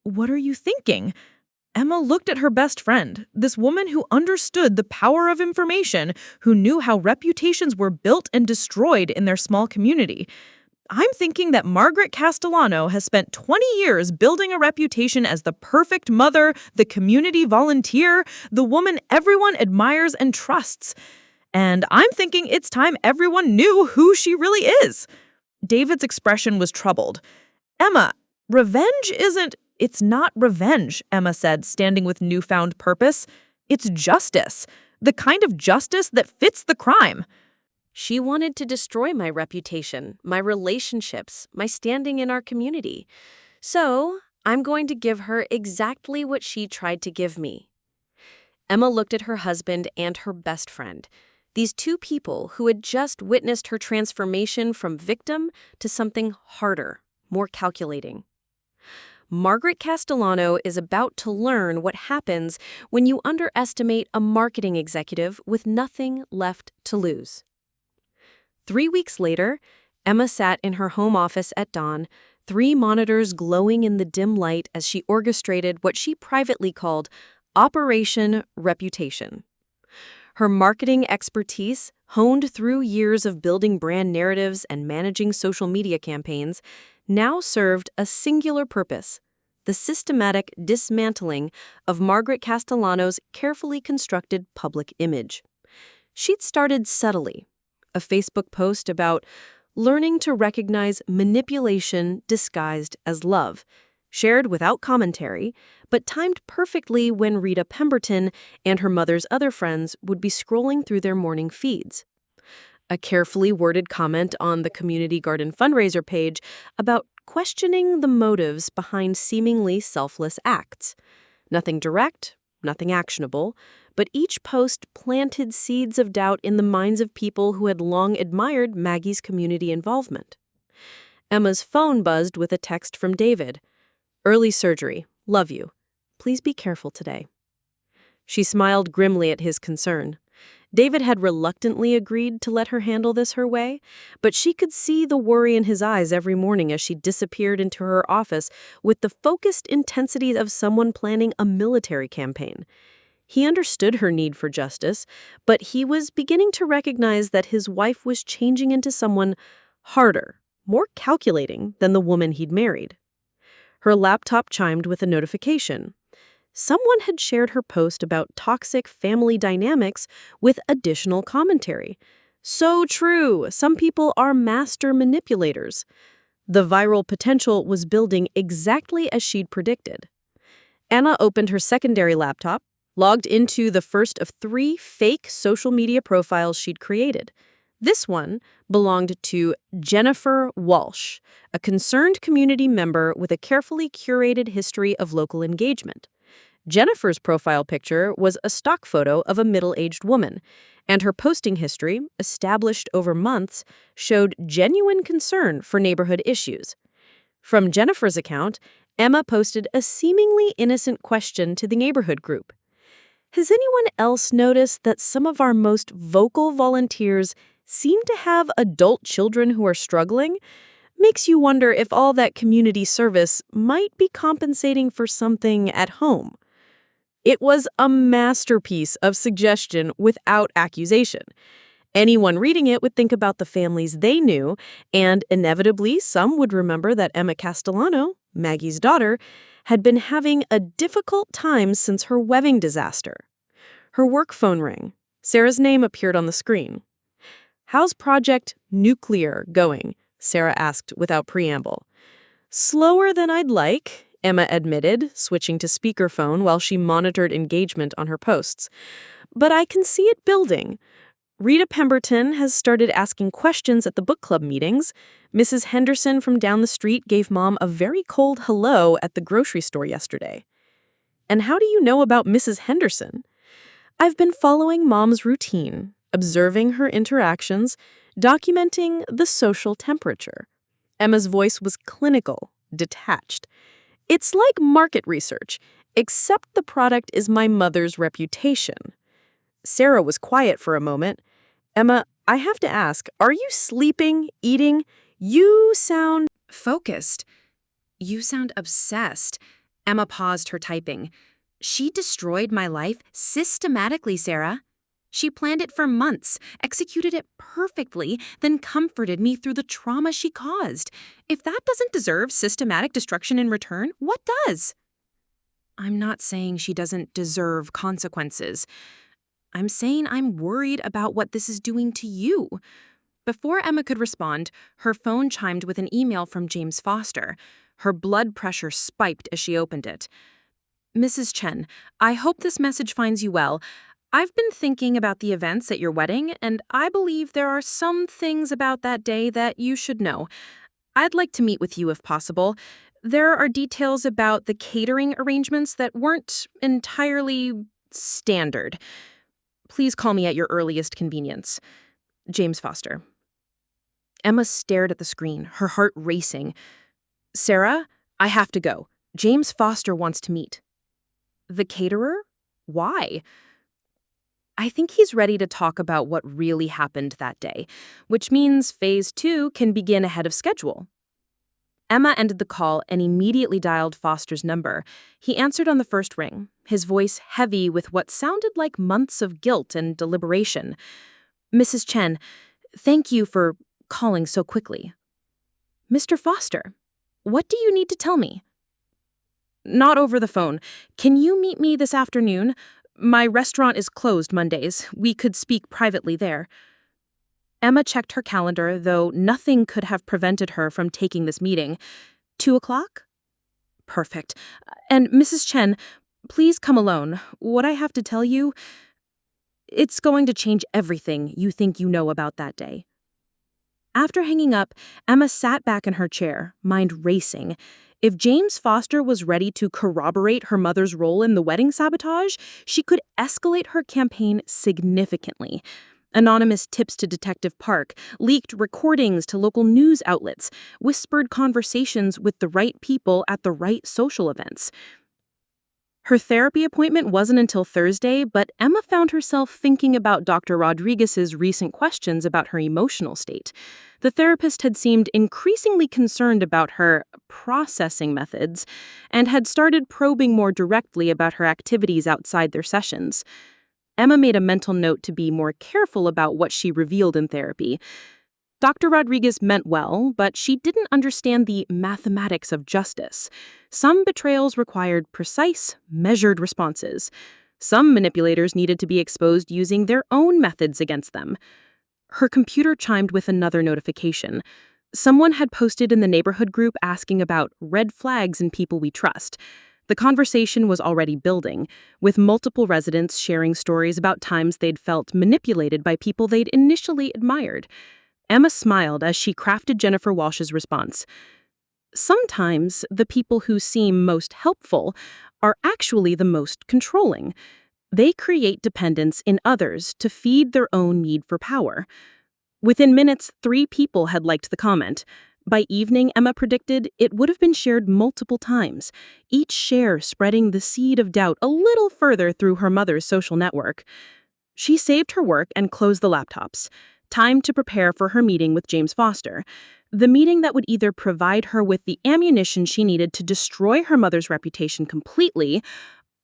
What are you thinking? Emma looked at her best friend, this woman who understood the power of information, who knew how reputations were built and destroyed in their small community. I'm thinking that Margaret Castellano has spent 20 years building a reputation as the perfect mother, the community volunteer, the woman everyone admires and trusts. And I'm thinking it's time everyone knew who she really is. David's expression was troubled. Emma, revenge isn't... It's not revenge, Emma said, standing with newfound purpose. It's justice. The kind of justice that fits the crime.
She wanted to destroy my reputation, my relationships, my standing in our community. So, I'm going to give her exactly what she tried to give me. Emma looked at her husband and her best friend, these two people who had just witnessed her transformation from victim to something harder, more calculating. Margaret Castellano is about to learn what happens when you underestimate a marketing executive with nothing left to lose. 3 weeks later, Emma sat in her home office at dawn, 3 monitors glowing in the dim light as she orchestrated what she privately called Operation Reputation. Her marketing expertise, honed through years of building brand narratives and managing social media campaigns, now served a singular purpose: the systematic dismantling of Margaret Castellano's carefully constructed public image. She'd started subtly. A Facebook post about learning to recognize manipulation disguised as love, shared without commentary, but timed perfectly when Rita Pemberton and her mother's other friends would be scrolling through their morning feeds. A carefully worded comment on the Community Garden fundraiser page about questioning the motives behind seemingly selfless acts. Nothing direct, nothing actionable, but each post planted seeds of doubt in the minds of people who had long admired Maggie's community involvement. Emma's phone buzzed with a text from David. "Early surgery. Love you. Please be careful today." She smiled grimly at his concern. David had reluctantly agreed to let her handle this her way, but she could see the worry in his eyes every morning as she disappeared into her office with the focused intensity of someone planning a military campaign. He understood her need for justice, but he was beginning to recognize that his wife was changing into someone harder, more calculating than the woman he'd married. Her laptop chimed with a notification. Someone had shared her post about toxic family dynamics with additional commentary. So true, some people are master manipulators. The viral potential was building exactly as she'd predicted. Anna opened her secondary laptop, logged into the first of 3 fake social media profiles she'd created. This one belonged to Jennifer Walsh, a concerned community member with a carefully curated history of local engagement. Jennifer's profile picture was a stock photo of a middle-aged woman, and her posting history, established over months, showed genuine concern for neighborhood issues. From Jennifer's account, Emma posted a seemingly innocent question to the neighborhood group. Has anyone else noticed that some of our most vocal volunteers seem to have adult children who are struggling? Makes you wonder if all that community service might be compensating for something at home. It was a masterpiece of suggestion without accusation. Anyone reading it would think about the families they knew, and inevitably some would remember that Emma Castellano, Maggie's daughter, had been having a difficult time since her wedding disaster. Her work phone rang. Sarah's name appeared on the screen. "How's Project Nuclear going?" Sarah asked without preamble. Slower than I'd like, Emma admitted, switching to speakerphone while she monitored engagement on her posts. But I can see it building. Rita Pemberton has started asking questions at the book club meetings. Mrs. Henderson from down the street gave Mom a very cold hello at the grocery store yesterday. And how do you know about Mrs. Henderson? I've been following Mom's routine, observing her interactions, documenting the social temperature. Emma's voice was clinical, detached. It's like market research, except the product is my mother's reputation. Sarah was quiet for a moment. Emma, I have to ask, are you sleeping, eating? You sound
Focused. You sound obsessed. Emma paused her typing. She destroyed my life systematically, Sarah. She planned it for months, executed it perfectly, then comforted me through the trauma she caused. If that doesn't deserve systematic destruction in return, what does? I'm not saying she doesn't deserve consequences. I'm saying I'm worried about what this is doing to you. Before Emma could respond, her phone chimed with an email from James Foster. Her blood pressure spiked as she opened it. Mrs. Chen, I hope this message finds you well. I've been thinking about the events at your wedding, and I believe there are some things about that day that you should know. I'd like to meet with you if possible. There are details about the catering arrangements that weren't entirely standard. Please call me at your earliest convenience. James Foster. Emma stared at the screen, her heart racing. Sarah, I have to go. James Foster wants to meet. The caterer? Why? I think he's ready to talk about what really happened that day, which means Phase 2 can begin ahead of schedule. Emma ended the call and immediately dialed Foster's number. He answered on the first ring, his voice heavy with what sounded like months of guilt and deliberation. Mrs. Chen, thank you for calling so quickly. Mr. Foster, what do you need to tell me? Not over the phone. Can you meet me this afternoon? My restaurant is closed Mondays. We could speak privately there. Emma checked her calendar, though nothing could have prevented her from taking this meeting. 2 o'clock? Perfect. And Mrs. Chen, please come alone. What I have to tell you, it's going to change everything you think you know about that day. After hanging up, Emma sat back in her chair, mind racing. If James Foster was ready to corroborate her mother's role in the wedding sabotage, she could escalate her campaign significantly. Anonymous tips to Detective Park, leaked recordings to local news outlets, whispered conversations with the right people at the right social events. Her therapy appointment wasn't until Thursday, but Emma found herself thinking about Dr. Rodriguez's recent questions about her emotional state. The therapist had seemed increasingly concerned about her processing methods and had started probing more directly about her activities outside their sessions. Emma made a mental note to be more careful about what she revealed in therapy. Dr. Rodriguez meant well, but she didn't understand the mathematics of justice. Some betrayals required precise, measured responses. Some manipulators needed to be exposed using their own methods against them. Her computer chimed with another notification. Someone had posted in the neighborhood group asking about red flags in people we trust. The conversation was already building, with multiple residents sharing stories about times they'd felt manipulated by people they'd initially admired. Emma smiled as she crafted Jennifer Walsh's response. Sometimes the people who seem most helpful are actually the most controlling. They create dependence in others to feed their own need for power. Within minutes, 3 people had liked the comment. By evening, Emma predicted, it would have been shared multiple times, each share spreading the seed of doubt a little further through her mother's social network. She saved her work and closed the laptops. Time to prepare for her meeting with James Foster, the meeting that would either provide her with the ammunition she needed to destroy her mother's reputation completely,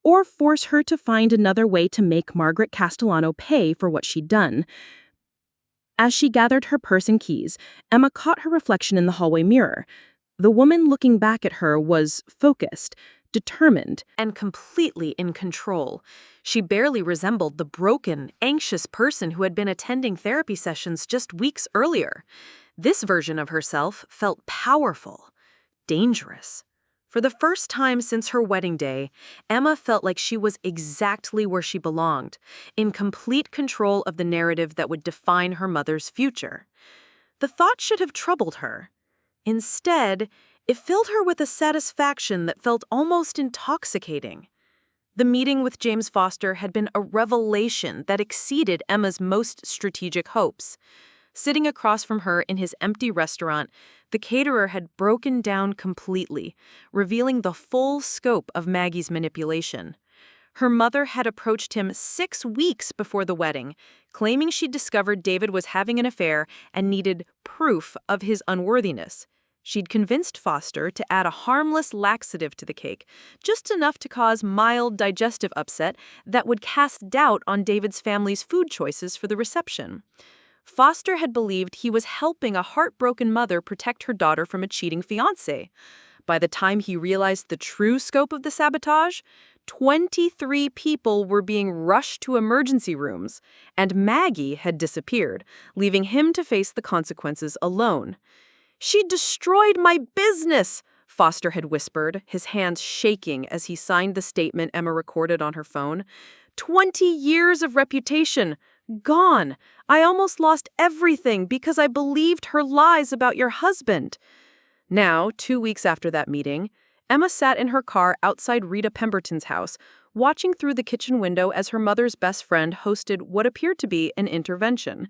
or force her to find another way to make Margaret Castellano pay for what she'd done. As she gathered her purse and keys, Emma caught her reflection in the hallway mirror. The woman looking back at her was focused, determined,
and completely in control. She barely resembled the broken, anxious person who had been attending therapy sessions just weeks earlier. This version of herself felt powerful, dangerous. For the first time since her wedding day, Emma felt like she was exactly where she belonged, in complete control of the narrative that would define her mother's future. The thought should have troubled her. Instead, it filled her with a satisfaction that felt almost intoxicating. The meeting with James Foster had been a revelation that exceeded Emma's most strategic hopes. Sitting across from her in his empty restaurant, the caterer had broken down completely, revealing the full scope of Maggie's manipulation. Her mother had approached him 6 weeks before the wedding, claiming she'd discovered David was having an affair and needed proof of his unworthiness. She'd convinced Foster to add a harmless laxative to the cake, just enough to cause mild digestive upset that would cast doubt on David's family's food choices for the reception. Foster had believed he was helping a heartbroken mother protect her daughter from a cheating fiancé. By the time he realized the true scope of the sabotage, 23 people were being rushed to emergency rooms, and Maggie had disappeared, leaving him to face the consequences alone. "She destroyed my business," Foster had whispered, his hands shaking as he signed the statement Emma recorded on her phone. 20 years of reputation. Gone. I almost lost everything because I believed her lies about your husband. Now, 2 weeks after that meeting, Emma sat in her car outside Rita Pemberton's house, watching through the kitchen window as her mother's best friend hosted what appeared to be an intervention.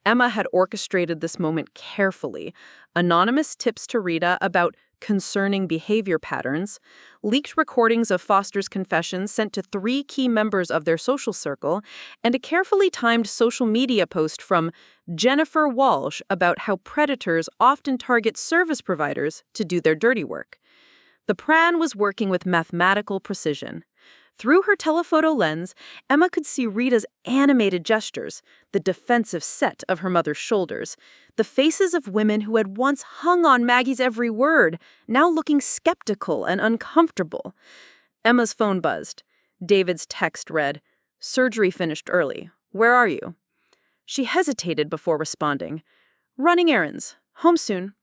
Emma had orchestrated this moment carefully. Anonymous tips to Rita about concerning behavior patterns, leaked recordings of Foster's confessions sent to 3 key members of their social circle, and a carefully timed social media post from Jennifer Walsh about how predators often target service providers to do their dirty work. The plan was working with mathematical precision. Through her telephoto lens, Emma could see Rita's animated gestures, the defensive set of her mother's shoulders, the faces of women who had once hung on Maggie's every word, now looking skeptical and uncomfortable. Emma's phone buzzed. David's text read, "Surgery finished early. Where are you?" She hesitated before responding. "Running errands. Home soon."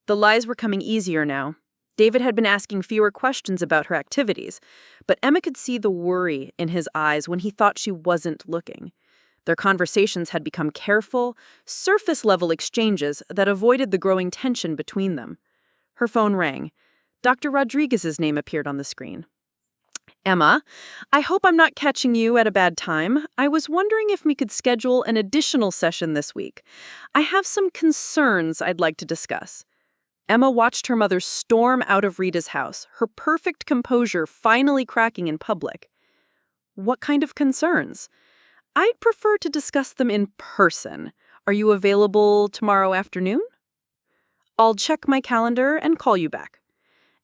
The lies were coming easier now. David had been asking fewer questions about her activities, but Emma could see the worry in his eyes when he thought she wasn't looking. Their conversations had become careful, surface-level exchanges that avoided the growing tension between them. Her phone rang. Dr. Rodriguez's name appeared on the screen. "Emma, I hope I'm not catching you at a bad time. I was wondering if we could schedule an additional session this week. I have some concerns I'd like to discuss." Emma watched her mother storm out of Rita's house, her perfect composure finally cracking in public. "What kind of concerns?" "I'd prefer to discuss them in person. Are you available tomorrow afternoon?" "I'll check my calendar and call you back."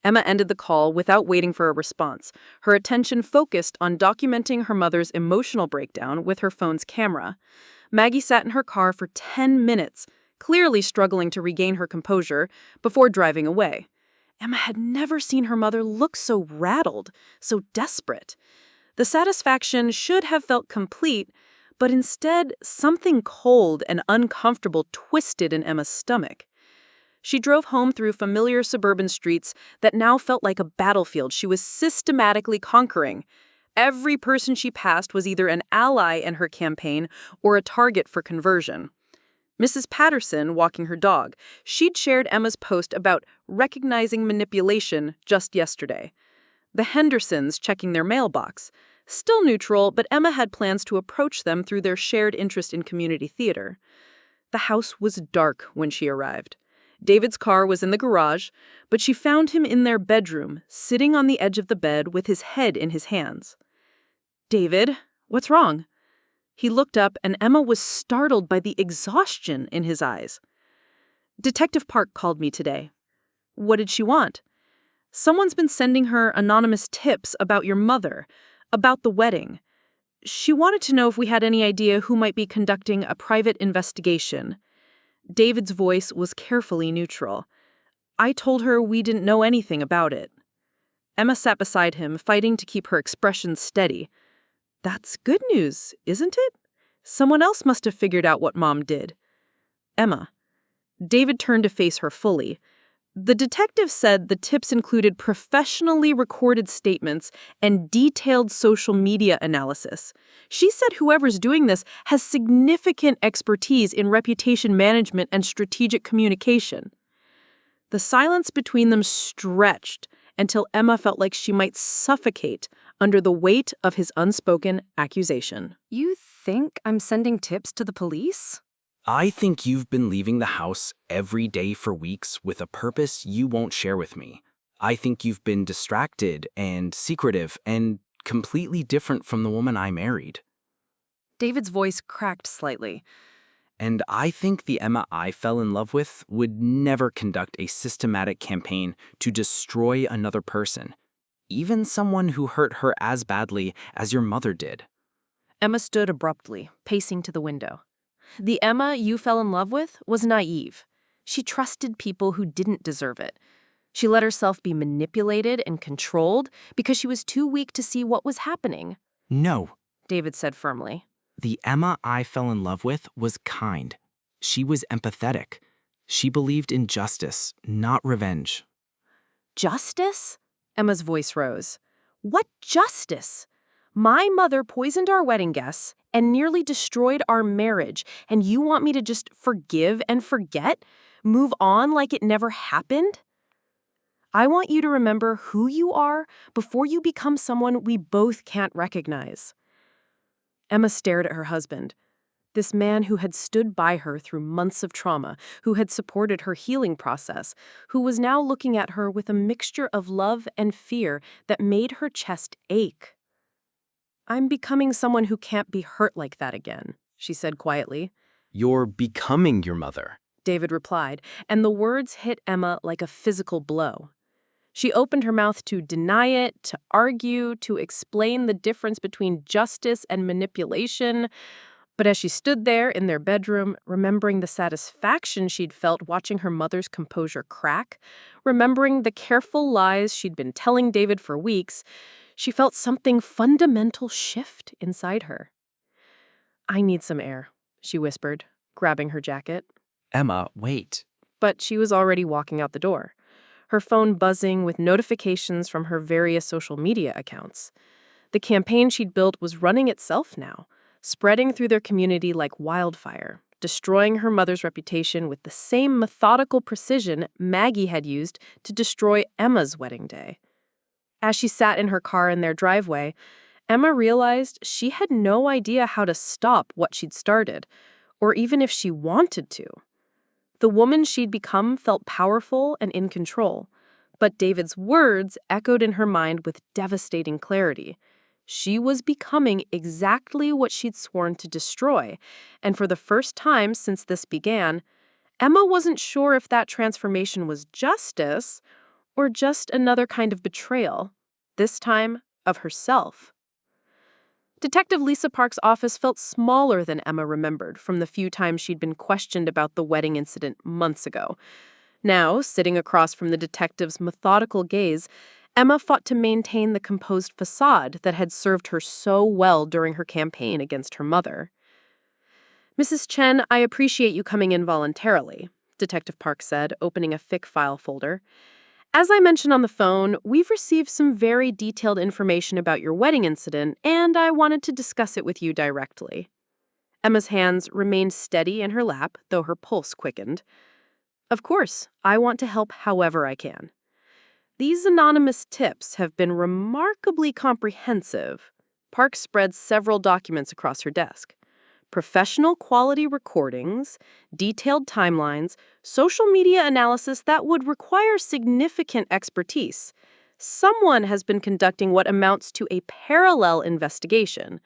Emma ended the call without waiting for a response, her attention focused on documenting her mother's emotional breakdown with her phone's camera. Maggie sat in her car for 10 minutes, clearly struggling to regain her composure, before driving away. Emma had never seen her mother look so rattled, so desperate. The satisfaction should have felt complete, but instead, something cold and uncomfortable twisted in Emma's stomach. She drove home through familiar suburban streets that now felt like a battlefield she was systematically conquering. Every person she passed was either an ally in her campaign or a target for conversion. Mrs. Patterson, walking her dog, she'd shared Emma's post about recognizing manipulation just yesterday. The Hendersons checking their mailbox. Still neutral, but Emma had plans to approach them through their shared interest in community theater. The house was dark when she arrived. David's car was in the garage, but she found him in their bedroom, sitting on the edge of the bed with his head in his hands. "David, what's wrong?" He looked up, and Emma was startled by the exhaustion in his eyes. "Detective Park called me today." "What did she want?" "Someone's been sending her anonymous tips about your mother, about the wedding. She wanted to know if we had any idea who might be conducting a private investigation." David's voice was carefully neutral. "I told her we didn't know anything about it." Emma sat beside him, fighting to keep her expression steady. "That's good news, isn't it? Someone else must have figured out what Mom did." "Emma."
David turned to face her fully. The detective said the tips included professionally recorded statements and detailed social media analysis. She said whoever's doing this has significant expertise in reputation management and strategic communication. The silence between them stretched until Emma felt like she might suffocate under the weight of his unspoken accusation.
You think I'm sending tips to the police?
I think you've been leaving the house every day for weeks with a purpose you won't share with me. I think you've been distracted and secretive and completely different from the woman I married.
David's voice cracked slightly.
And I think the Emma I fell in love with would never conduct a systematic campaign to destroy another person, even someone who hurt her as badly as your mother did.
Emma stood abruptly, pacing to the window. The Emma you fell in love with was naive. She trusted people who didn't deserve it. She let herself be manipulated and controlled because she was too weak to see what was happening.
No,
David said firmly.
the Emma I fell in love with was kind. She was empathetic. She believed in justice, not revenge.
Justice? Emma's voice rose. What justice? My mother poisoned our wedding guests and nearly destroyed our marriage, and you want me to just forgive and forget? Move on like it never happened? I want you to remember who you are before you become someone we both can't recognize. Emma stared at her husband. This man who had stood by her through months of trauma, who had supported her healing process, who was now looking at her with a mixture of love and fear that made her chest ache. I'm becoming someone who can't be hurt like that again, she said quietly.
You're becoming your mother.
David replied, and the words hit Emma like a physical blow. She opened her mouth to deny it, to argue, to explain the difference between justice and manipulation. But as she stood there in their bedroom, remembering the satisfaction she'd felt watching her mother's composure crack, remembering the careful lies she'd been telling David for weeks, she felt something fundamental shift inside her. I need some air, she whispered, grabbing her jacket.
Emma, wait.
But she was already walking out the door, her phone buzzing with notifications from her various social media accounts. The campaign she'd built was running itself now, spreading through their community like wildfire, destroying her mother's reputation with the same methodical precision Maggie had used to destroy Emma's wedding day. As she sat in her car in their driveway, Emma realized she had no idea how to stop what she'd started, or even if she wanted to. The woman she'd become felt powerful and in control, but David's words echoed in her mind with devastating clarity. She was becoming exactly what she'd sworn to destroy, and for the first time since this began, Emma wasn't sure if that transformation was justice or just another kind of betrayal, this time of herself. Detective Lisa Park's office felt smaller than Emma remembered from the few times she'd been questioned about the wedding incident months ago. Now, sitting across from the detective's methodical gaze, Emma fought to maintain the composed facade that had served her so well during her campaign against her mother. Mrs. Chen, I appreciate you coming in voluntarily, Detective Park said, opening a thick file folder. As I mentioned on the phone, we've received some very detailed information about your wedding incident, and I wanted to discuss it with you directly. Emma's hands remained steady in her lap, though her pulse quickened. Of course, I want to help however I can. These anonymous tips have been remarkably comprehensive. Park spread several documents across her desk. Professional quality recordings, detailed timelines, social media analysis that would require significant expertise. Someone has been conducting what amounts to a parallel investigation.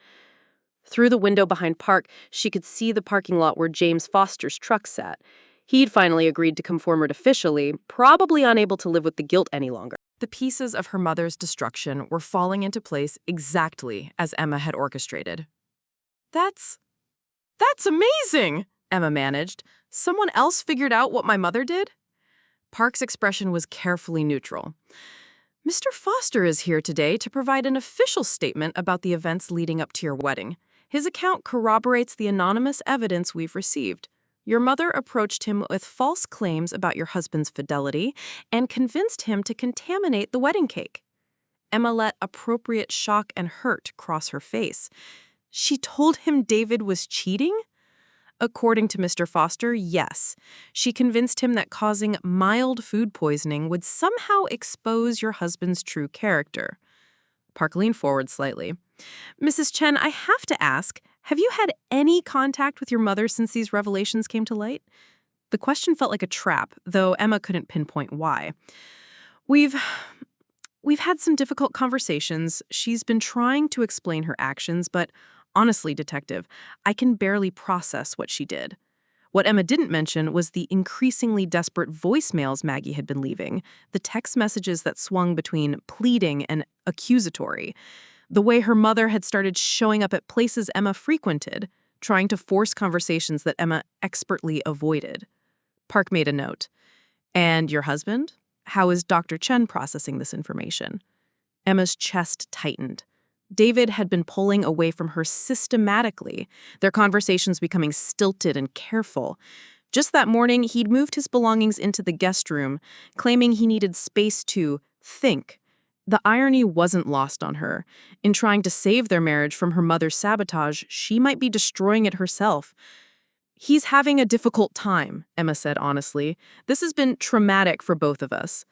Through the window behind Park, she could see the parking lot where James Foster's truck sat. He'd finally agreed to come forward officially, probably unable to live with the guilt any longer.
The pieces of her mother's destruction were falling into place exactly as Emma had orchestrated. That's amazing, Emma managed. Someone else figured out what my mother did? Park's expression was carefully neutral. Mr. Foster is here today to provide an official statement about the events leading up to your wedding. His account corroborates the anonymous evidence we've received.
Your mother approached him with false claims about your husband's fidelity and convinced him to contaminate the wedding cake. Emma let appropriate shock and hurt cross her face. She told him David was cheating? According to Mr. Foster, yes. She convinced him that causing mild food poisoning would somehow expose your husband's true character. Park leaned forward slightly. Mrs. Chen, I have to ask, have you had any contact with your mother since these revelations came to light? The question felt like a trap, though Emma couldn't pinpoint why. We've had some difficult conversations. She's been trying to explain her actions, but honestly, Detective, I can barely process what she did. What Emma didn't mention was the increasingly desperate voicemails Maggie had been leaving, the text messages that swung between pleading and accusatory, the way her mother had started showing up at places Emma frequented, trying to force conversations that Emma expertly avoided. Park made a note. And your husband? How is Dr. Chen processing this information? Emma's chest tightened. David had been pulling away from her systematically, their conversations becoming stilted and careful. Just that morning, he'd moved his belongings into the guest room, claiming he needed space to think. The irony wasn't lost on her. In trying to save their marriage from her mother's sabotage, she might be destroying it herself. He's having a difficult time, Emma said honestly. This has been traumatic for both of us.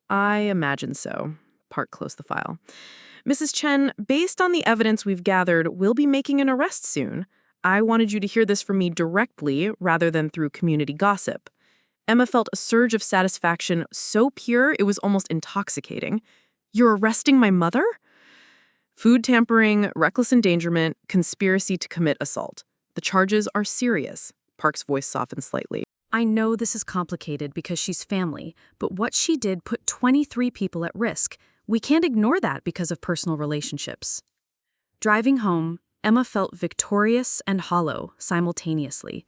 I imagine so. Park closed the file. Mrs. Chen, based on the evidence we've gathered, we'll be making an arrest soon. I wanted you to hear this from me directly rather than through community gossip. Emma felt a surge of satisfaction so pure it was almost intoxicating. You're arresting my mother? Food tampering, reckless endangerment, conspiracy to commit assault. The charges are serious. Park's voice softened slightly.
I know this is complicated because she's family, but what she did put 23 people at risk. We can't ignore that because of personal relationships. Driving home, Emma felt victorious and hollow simultaneously.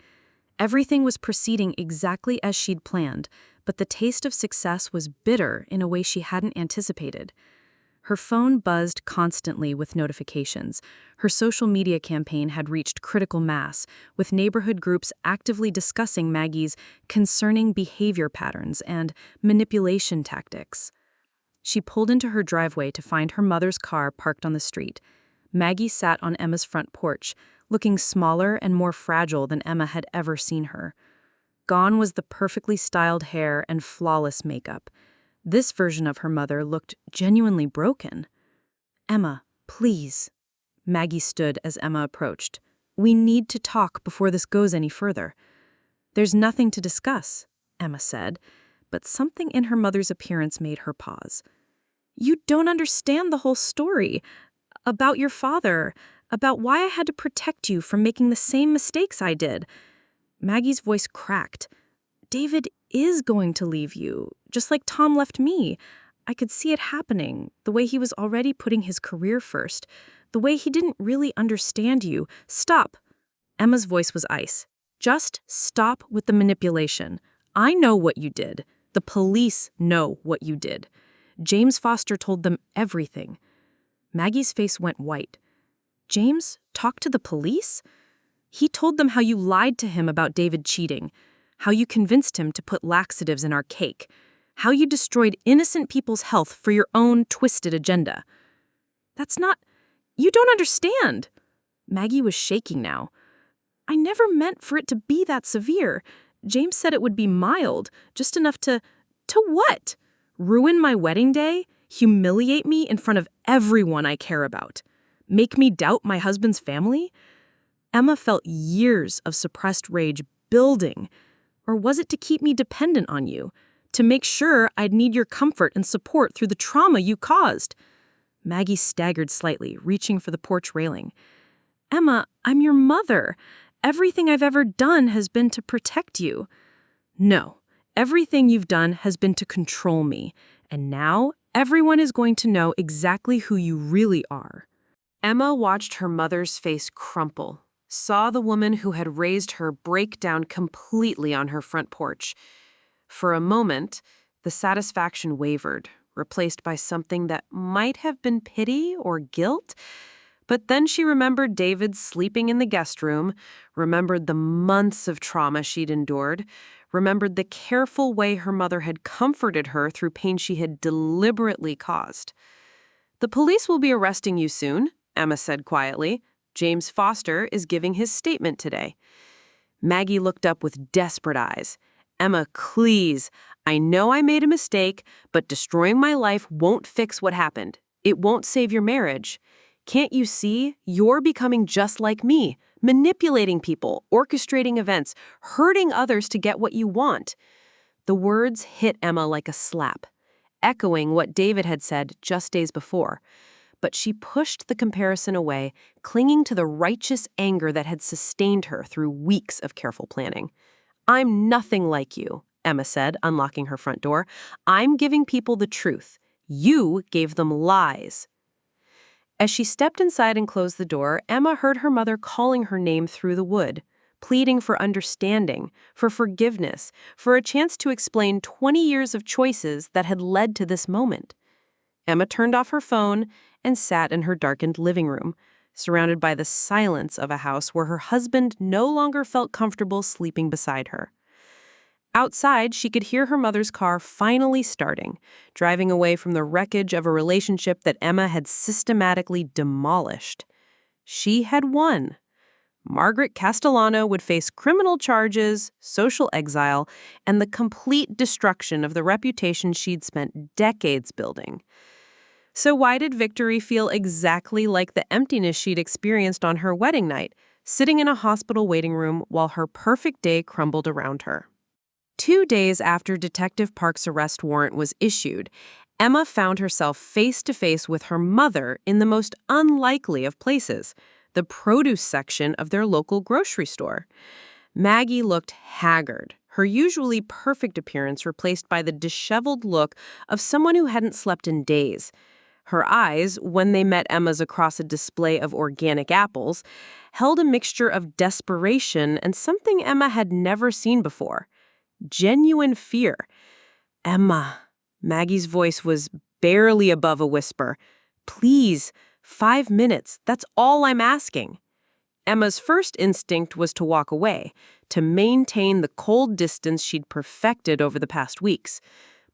Everything was proceeding exactly as she'd planned, but the taste of success was bitter in a way she hadn't anticipated. Her phone buzzed constantly with notifications. Her social media campaign had reached critical mass, with neighborhood groups actively discussing Maggie's concerning behavior patterns and manipulation tactics. She pulled into her driveway to find her mother's car parked on the street. Maggie sat on Emma's front porch, looking smaller and more fragile than Emma had ever seen her. Gone was the perfectly styled hair and flawless makeup. This version of her mother looked genuinely broken. Emma, please. Maggie stood as Emma approached. We need to talk before this goes any further. There's nothing to discuss, Emma said, but something in her mother's appearance made her pause. You don't understand the whole story. About your father, about why I had to protect you from making the same mistakes I did. Maggie's voice cracked. David is going to leave you, just like Tom left me. I could see it happening, the way he was already putting his career first, the way he didn't really understand you. Stop. Emma's voice was ice. Just stop with the manipulation. I know what you did. The police know what you did. James Foster told them everything. Maggie's face went white. James talked to the police? He told them how you lied to him about David cheating, how you convinced him to put laxatives in our cake, how you destroyed innocent people's health for your own twisted agenda. That's not... You don't understand. Maggie was shaking now. I never meant for it to be that severe. James said it would be mild, just enough to... To what? Ruin my wedding day? Humiliate me in front of everyone I care about? Make me doubt my husband's family? Emma felt years of suppressed rage building. Or was it to keep me dependent on you? To make sure I'd need your comfort and support through the trauma you caused? Maggie staggered slightly, reaching for the porch railing. Emma, I'm your mother. Everything I've ever done has been to protect you. No, everything you've done has been to control me. And now everyone is going to know exactly who you really are. Emma watched her mother's face crumple, saw the woman who had raised her break down completely on her front porch. For a moment, the satisfaction wavered, replaced by something that might have been pity or guilt,
But then she remembered David sleeping in the guest room, remembered the months of trauma she'd endured, remembered the careful way her mother had comforted her through pain she had deliberately caused. "The police will be arresting you soon," Emma said quietly. "James Foster is giving his statement today." Maggie looked up with desperate eyes. "Emma, please. I know I made a mistake, but destroying my life won't fix what happened. It won't save your marriage. Can't you see? You're becoming just like me, manipulating people, orchestrating events, hurting others to get what you want." The words hit Emma like a slap, echoing what David had said just days before. But she pushed the comparison away, clinging to the righteous anger that had sustained her through weeks of careful planning. "I'm nothing like you," Emma said, unlocking her front door. "I'm giving people the truth. You gave them lies." As she stepped inside and closed the door, Emma heard her mother calling her name through the wood, pleading for understanding, for forgiveness, for a chance to explain 20 years of choices that had led to this moment. Emma turned off her phone and sat in her darkened living room, surrounded by the silence of a house where her husband no longer felt comfortable sleeping beside her. Outside, she could hear her mother's car finally starting, driving away from the wreckage of a relationship that Emma had systematically demolished. She had won. Margaret Castellano would face criminal charges, social exile, and the complete destruction of the reputation she'd spent decades building. So why did victory feel exactly like the emptiness she'd experienced on her wedding night, sitting in a hospital waiting room while her perfect day crumbled around her? 2 days after Detective Park's arrest warrant was issued, Emma found herself face to face with her mother in the most unlikely of places, the produce section of their local grocery store. Maggie looked haggard, her usually perfect appearance replaced by the disheveled look of someone who hadn't slept in days. Her eyes, when they met Emma's across a display of organic apples, held a mixture of desperation and something Emma had never seen before. Genuine fear. "Emma," Maggie's voice was barely above a whisper. "Please, 5 minutes, that's all I'm asking." Emma's first instinct was to walk away, to maintain the cold distance she'd perfected over the past weeks.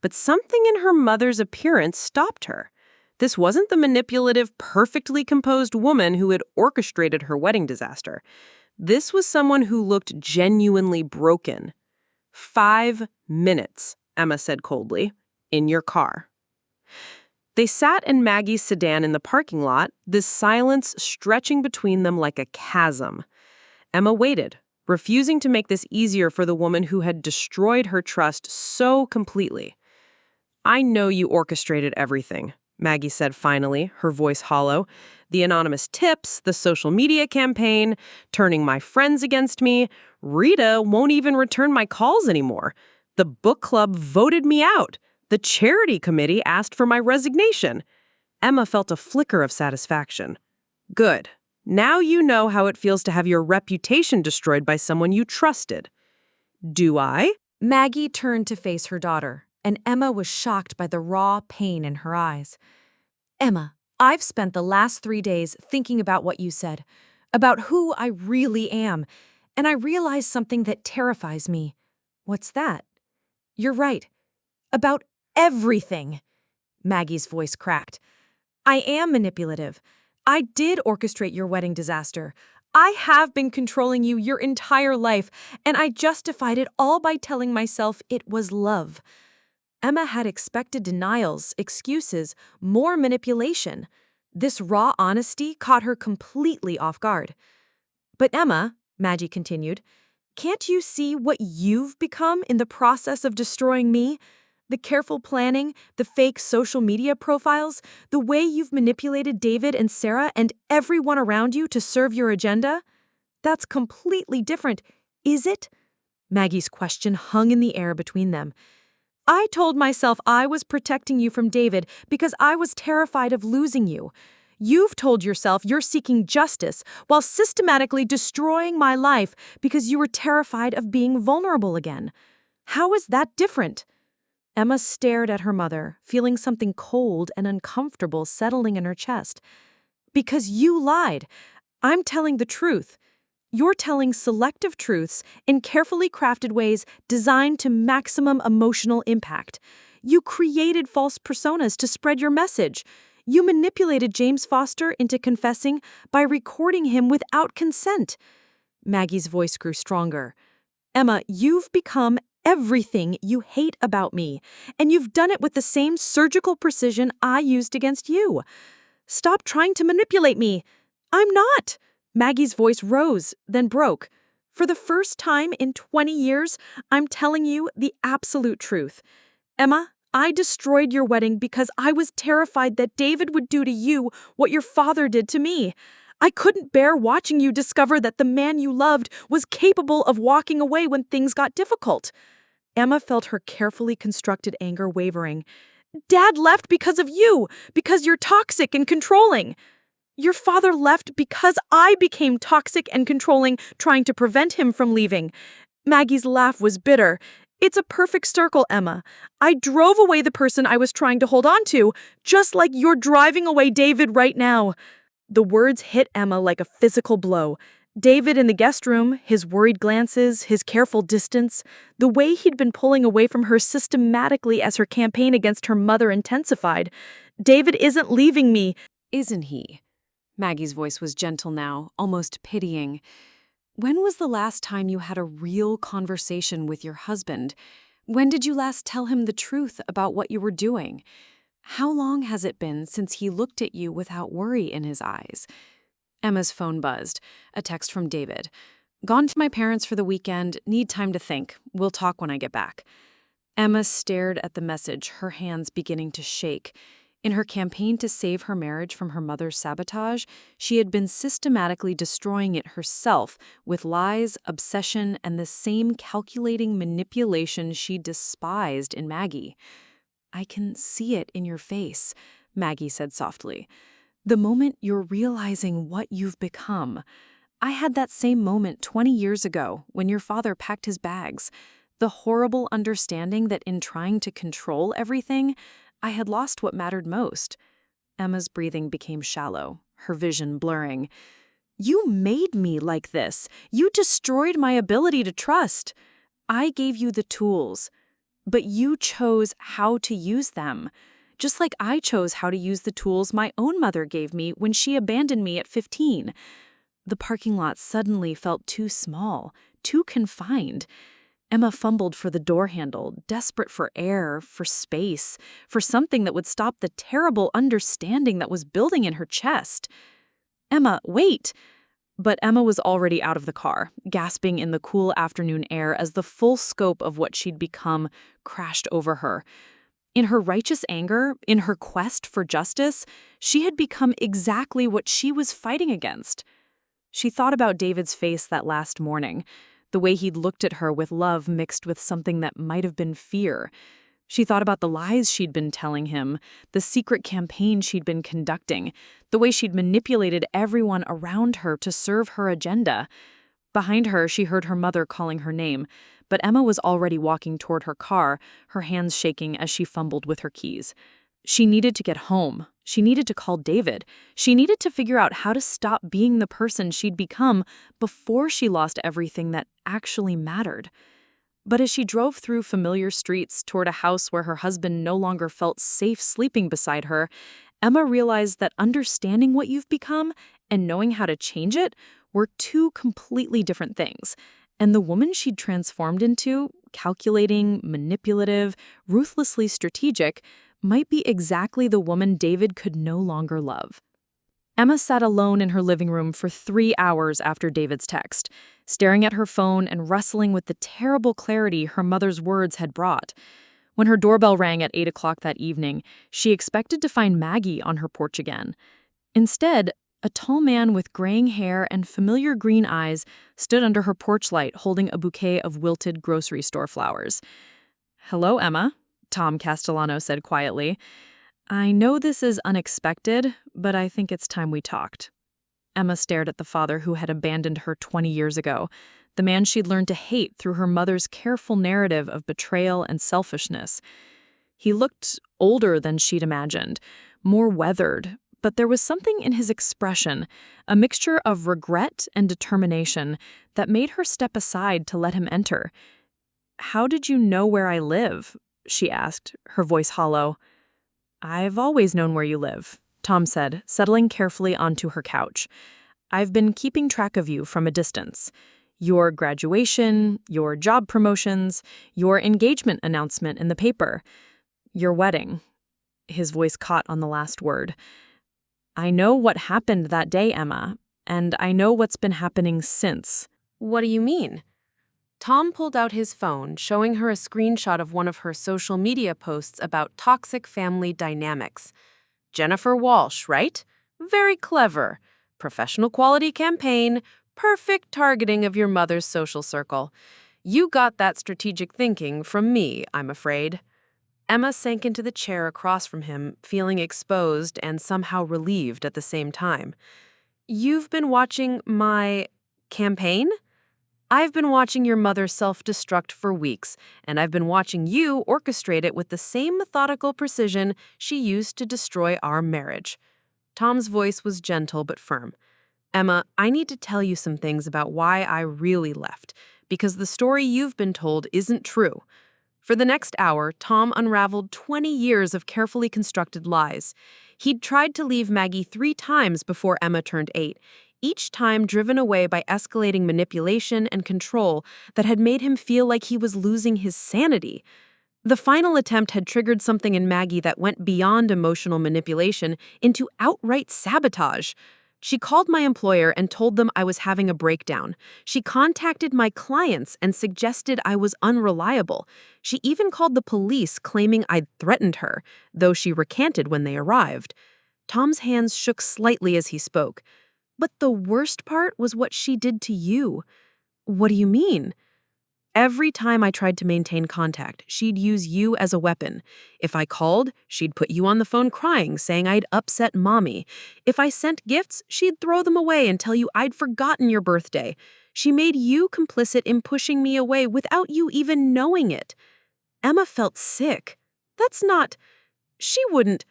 But something in her mother's appearance stopped her. This wasn't the manipulative, perfectly composed woman who had orchestrated her wedding disaster. This was someone who looked genuinely broken. 5 minutes, Emma said coldly. "In your car." They sat in Maggie's sedan in the parking lot, this silence stretching between them like a chasm. Emma waited, refusing to make this easier for the woman who had destroyed her trust so completely. "I know you orchestrated everything," Maggie said finally, her voice hollow. "The anonymous tips, the social media campaign, turning my friends against me. Rita won't even return my calls anymore. The book club voted me out. The charity committee asked for my resignation." Emma felt a flicker of satisfaction. "Good. Now you know how it feels to have your reputation destroyed by someone you trusted." "Do I?"
Maggie turned to face her daughter, and Emma was shocked by the raw pain in her eyes. "Emma, I've spent the last 3 days thinking about what you said, about who I really am, and I realized something that terrifies me." "What's that?" "You're right. About everything." Maggie's voice cracked. "I am manipulative. I did orchestrate your wedding disaster. I have been controlling you your entire life, and I justified it all by telling myself it was love." Emma had expected denials, excuses, more manipulation. This raw honesty caught her completely off guard. "But Emma," Maggie continued, "can't you see what you've become in the process of destroying me? The careful planning, the fake social media profiles, the way you've manipulated David and Sarah and everyone around you to serve your agenda? That's completely different, is it?" Maggie's question hung in the air between them. "I told myself I was protecting you from David because I was terrified of losing you. You've told yourself you're seeking justice while systematically destroying my life because you were terrified of being vulnerable again. How is that different?" Emma stared at her mother, feeling something cold and uncomfortable settling in her chest.
Because you lied. I'm telling the truth. You're telling selective truths in carefully crafted ways designed to maximum emotional impact. You created false personas to spread your message. You manipulated James Foster into confessing by recording him without consent. Maggie's voice grew stronger. Emma, you've become everything you hate about me, and you've done it with the same surgical precision I used against you. Stop trying to manipulate me. I'm not. Maggie's voice rose, then broke. For the first time in 20 years, I'm telling you the absolute truth. Emma, I destroyed your wedding because I was terrified that David would do to you what your father did to me. I couldn't bear watching you discover that the man you loved was capable of walking away when things got difficult. Emma felt her carefully constructed anger wavering. Dad left because of you, because you're toxic and controlling. Your father left because I became toxic and controlling, trying to prevent him from leaving. Maggie's laugh was bitter. It's a perfect circle, Emma. I drove away the person I was trying to hold on to, just like you're driving away David right now. The words hit Emma like a physical blow. David in the guest room, his worried glances, his careful distance, the way he'd been pulling away from her systematically as her campaign against her mother intensified. David isn't leaving me.
Isn't he? Maggie's voice was gentle now, almost pitying. When was the last time you had a real conversation with your husband? When did you last tell him the truth about what you were doing? How long has it been since he looked at you without worry in his eyes? Emma's phone buzzed. A text from David. Gone to my parents for the weekend. Need time to think. We'll talk when I get back. Emma stared at the message, her hands beginning to shake. In her campaign to save her marriage from her mother's sabotage, she had been systematically destroying it herself with lies, obsession, and the same calculating manipulation she despised in Maggie. I can see it in your face, Maggie said softly. The moment you're realizing what you've become. I had that same moment 20 years ago when your father packed his bags. The horrible understanding that in trying to control everything, I had lost what mattered most. Emma's breathing became shallow, her vision blurring. You made me like this. You destroyed my ability to trust. I gave you the tools, but you chose how to use them. Just like I chose how to use the tools my own mother gave me when she abandoned me at 15. The parking lot suddenly felt too small, too confined. Emma fumbled for the door handle, desperate for air, for space, for something that would stop the terrible understanding that was building in her chest. Emma, wait! But Emma was already out of the car, gasping in the cool afternoon air as the full scope of what she'd become crashed over her. In her righteous anger, in her quest for justice, she had become exactly what she was fighting against. She thought about David's face that last morning, the way he'd looked at her with love mixed with something that might have been fear. She thought about the lies she'd been telling him, the secret campaign she'd been conducting, the way she'd manipulated everyone around her to serve her agenda. Behind her, she heard her mother calling her name, but Emma was already walking toward her car, her hands shaking as she fumbled with her keys. She needed to get home. She needed to call David. She needed to figure out how to stop being the person she'd become before she lost everything that actually mattered. But as she drove through familiar streets toward a house where her husband no longer felt safe sleeping beside her, Emma realized that understanding what you've become and knowing how to change it were two completely different things. And the woman she'd transformed into, calculating, manipulative, ruthlessly strategic, might be exactly the woman David could no longer love. Emma sat alone in her living room for 3 hours after David's text, staring at her phone and wrestling with the terrible clarity her mother's words had brought. When her doorbell rang at 8 o'clock that evening, she expected to find Maggie on her porch again. Instead, a tall man with graying hair and familiar green eyes stood under her porch light holding a bouquet of wilted grocery store flowers. "Hello, Emma," Tom Castellano said quietly. "I know this is unexpected, but I think it's time we talked." Emma stared at the father who had abandoned her 20 years ago, the man she'd learned to hate through her mother's careful narrative of betrayal and selfishness. He looked older than she'd imagined, more weathered,
but there was something in his expression, a mixture of regret and determination, that made her step aside to let him enter. "How did you know where I live?" she asked, her voice hollow. "I've always known where you live," Tom said, settling carefully onto her couch. "I've been keeping track of you from a distance. Your graduation, your job promotions, your engagement announcement in the paper, your wedding." His voice caught on the last word. "I know what happened that day, Emma, and I know what's been happening since."
What do you mean? Tom pulled out his phone, showing her a screenshot of one of her social media posts about toxic family dynamics. Jennifer Walsh, right? Very clever. Professional quality campaign, perfect targeting of your mother's social circle. You got that strategic thinking from me, I'm afraid. Emma sank into the chair across from him, feeling exposed and somehow relieved at the same time. You've been watching my campaign? I've been watching your mother self-destruct for weeks, and I've been watching you orchestrate it with the same methodical precision she used to destroy our marriage. Tom's voice was gentle but firm. Emma, I need to tell you some things about why I really left, because the story you've been told isn't true. For the next hour, Tom unraveled 20 years of carefully constructed lies. He'd tried to leave Maggie 3 times before Emma turned 8, each time driven away by escalating manipulation and control that had made him feel like he was losing his sanity. The final attempt had triggered something in Maggie that went beyond emotional manipulation into outright sabotage. She called my employer and told them I was having a breakdown. She contacted my clients and suggested I was unreliable. She even called the police, claiming I'd threatened her, though she recanted when they arrived. Tom's hands shook slightly as he spoke. But the worst part was what she did to you. What do you mean? Every time I tried to maintain contact, she'd use you as a weapon. If I called, she'd put you on the phone crying, saying I'd upset Mommy. If I sent gifts, she'd throw them away and tell you I'd forgotten your birthday. She made you complicit in pushing me away without you even knowing it. Emma felt sick. That's not... She wouldn't...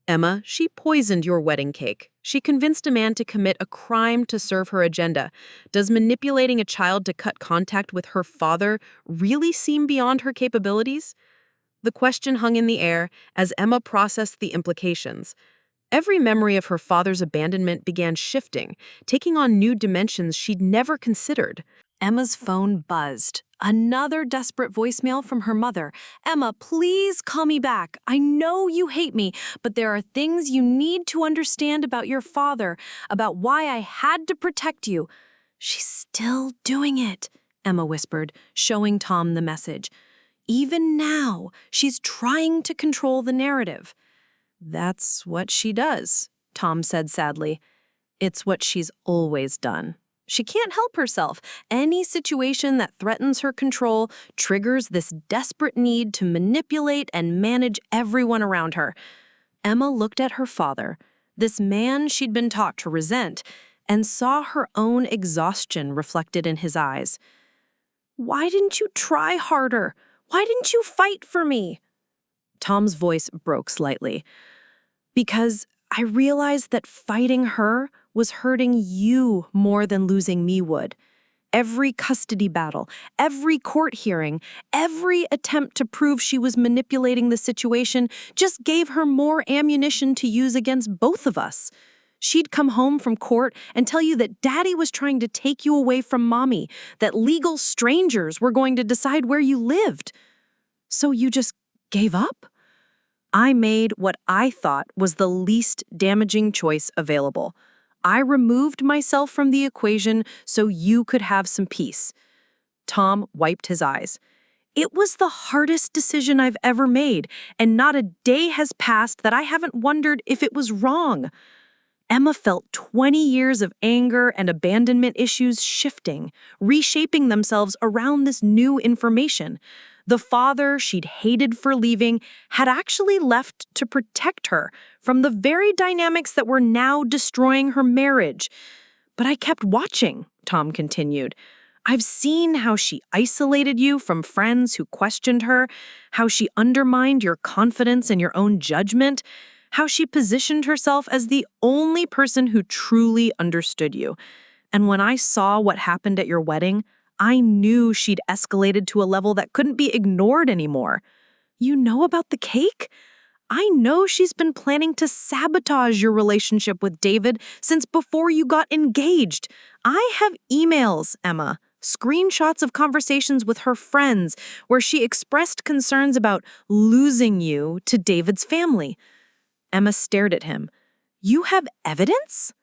Emma, she poisoned your wedding cake. She convinced a man to commit a crime to serve her agenda. Does manipulating a child to cut contact with her father really seem beyond her capabilities? The question hung in the air as Emma processed the implications. Every memory of her father's abandonment began shifting, taking on new dimensions she'd never considered. Emma's phone buzzed. Another desperate voicemail from her mother. "Emma, please call me back. I know you hate me, but there are things you need to understand about your father, about why I had to protect you." "She's still doing it," Emma whispered, showing Tom the message. "Even now, she's trying to control the narrative." "That's what she does," Tom said sadly. "It's what she's always done. She can't help herself. Any situation that threatens her control triggers this desperate need to manipulate and manage everyone around her." Emma looked at her father, this man she'd been taught to resent, and saw her own exhaustion reflected in his eyes. "Why didn't you try harder? Why didn't you fight for me?" Tom's voice broke slightly. "Because I realized that fighting her was hurting you more than losing me would. Every custody battle, every court hearing, every attempt to prove she was manipulating the situation just gave her more ammunition to use against both of us. She'd come home from court and tell you that Daddy was trying to take you away from Mommy, that legal strangers were going to decide where you lived. So you just gave up? I made what I thought was the least damaging choice available. I removed myself from the equation so you could have some peace." Tom wiped his eyes. "It was the hardest decision I've ever made, and not a day has passed that I haven't wondered if it was wrong." Emma felt 20 years of anger and abandonment issues shifting, reshaping themselves around this new information. The father she'd hated for leaving had actually left to protect her from the very dynamics that were now destroying her marriage. "But I kept watching," Tom continued. "I've seen how she isolated you from friends who questioned her, how she undermined your confidence in your own judgment,
how she positioned herself as the only person who truly understood you. And when I saw what happened at your wedding, I knew she'd escalated to a level that couldn't be ignored anymore. You know about the cake? I know she's been planning to sabotage your relationship with David since before you got engaged. I have emails, Emma, screenshots of conversations with her friends where she expressed concerns about losing you to David's family. Emma stared at him. You have evidence?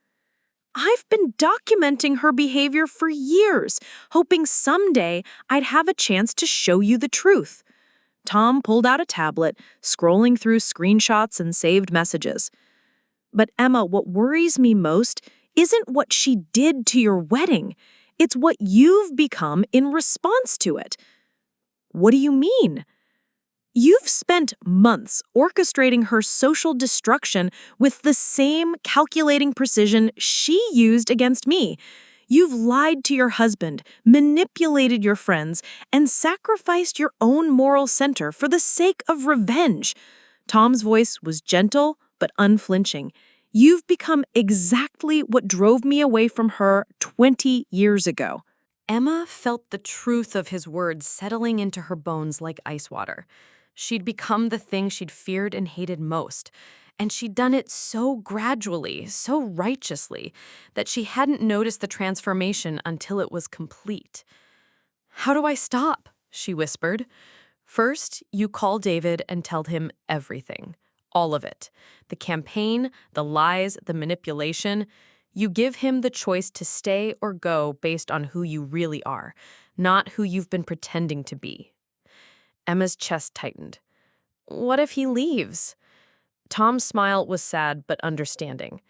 I've been documenting her behavior for years, hoping someday I'd have a chance to show you the truth. Tom pulled out a tablet, scrolling through screenshots and saved messages. But Emma, what worries me most isn't what she did to your wedding. It's what you've become in response to it. What do you mean? You've spent months orchestrating her social destruction with the same calculating precision she used against me. You've lied to your husband, manipulated your friends, and sacrificed your own moral center for the sake of revenge. Tom's voice was gentle but unflinching. You've become exactly what drove me away from her 20 years ago.
Emma felt the truth of his words settling into her bones like ice water. She'd become the thing she'd feared and hated most, and she'd done it so gradually, so righteously, that she hadn't noticed the transformation until it was complete. "How do I stop?" she whispered. "First, you call David and tell him everything. All of it. The campaign, the lies, the manipulation. You give him the choice to stay or go based on who you really are, not who you've been pretending to be." Emma's chest tightened. "What if he leaves?" Tom's smile was sad but understanding.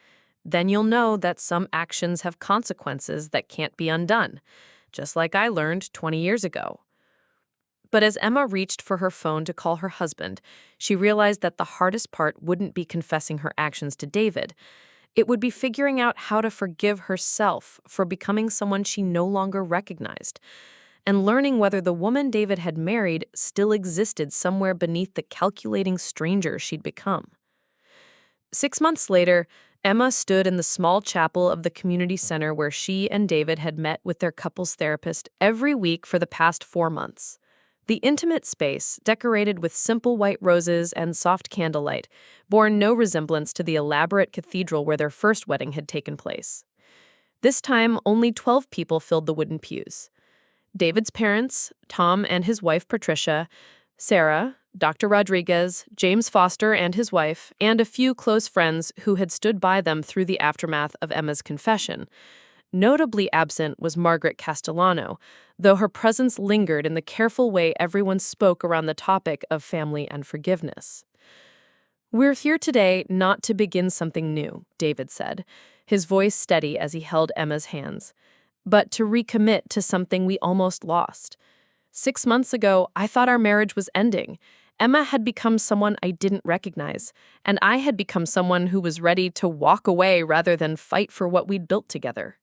"Then you'll know that some actions have consequences that can't be undone, just like I learned 20 years ago." But as Emma reached for her phone to call her husband, she realized that the hardest part wouldn't be confessing her actions to David. It would be figuring out how to forgive herself for becoming someone she no longer recognized, and learning whether the woman David had married still existed somewhere beneath the calculating stranger she'd become. 6 months later, Emma stood in the small chapel of the community center where she and David had met with their couples therapist every week for the past 4 months. The intimate space, decorated with simple white roses and soft candlelight, bore no resemblance to the elaborate cathedral where their first wedding had taken place. This time, only 12 people filled the wooden pews. David's parents, Tom and his wife Patricia, Sarah, Dr. Rodriguez, James Foster and his wife, and a few close friends who had stood by them through the aftermath of Emma's confession. Notably absent was Margaret Castellano, though her presence lingered in the careful way everyone spoke around the topic of family and forgiveness. "We're here today not to begin something new," David said, his voice steady as he held Emma's hands, "but to recommit to something we almost lost. 6 months ago, I thought our marriage was ending. Emma had become someone I didn't recognize, and I had become someone who was ready to walk away rather than fight for what we'd built together."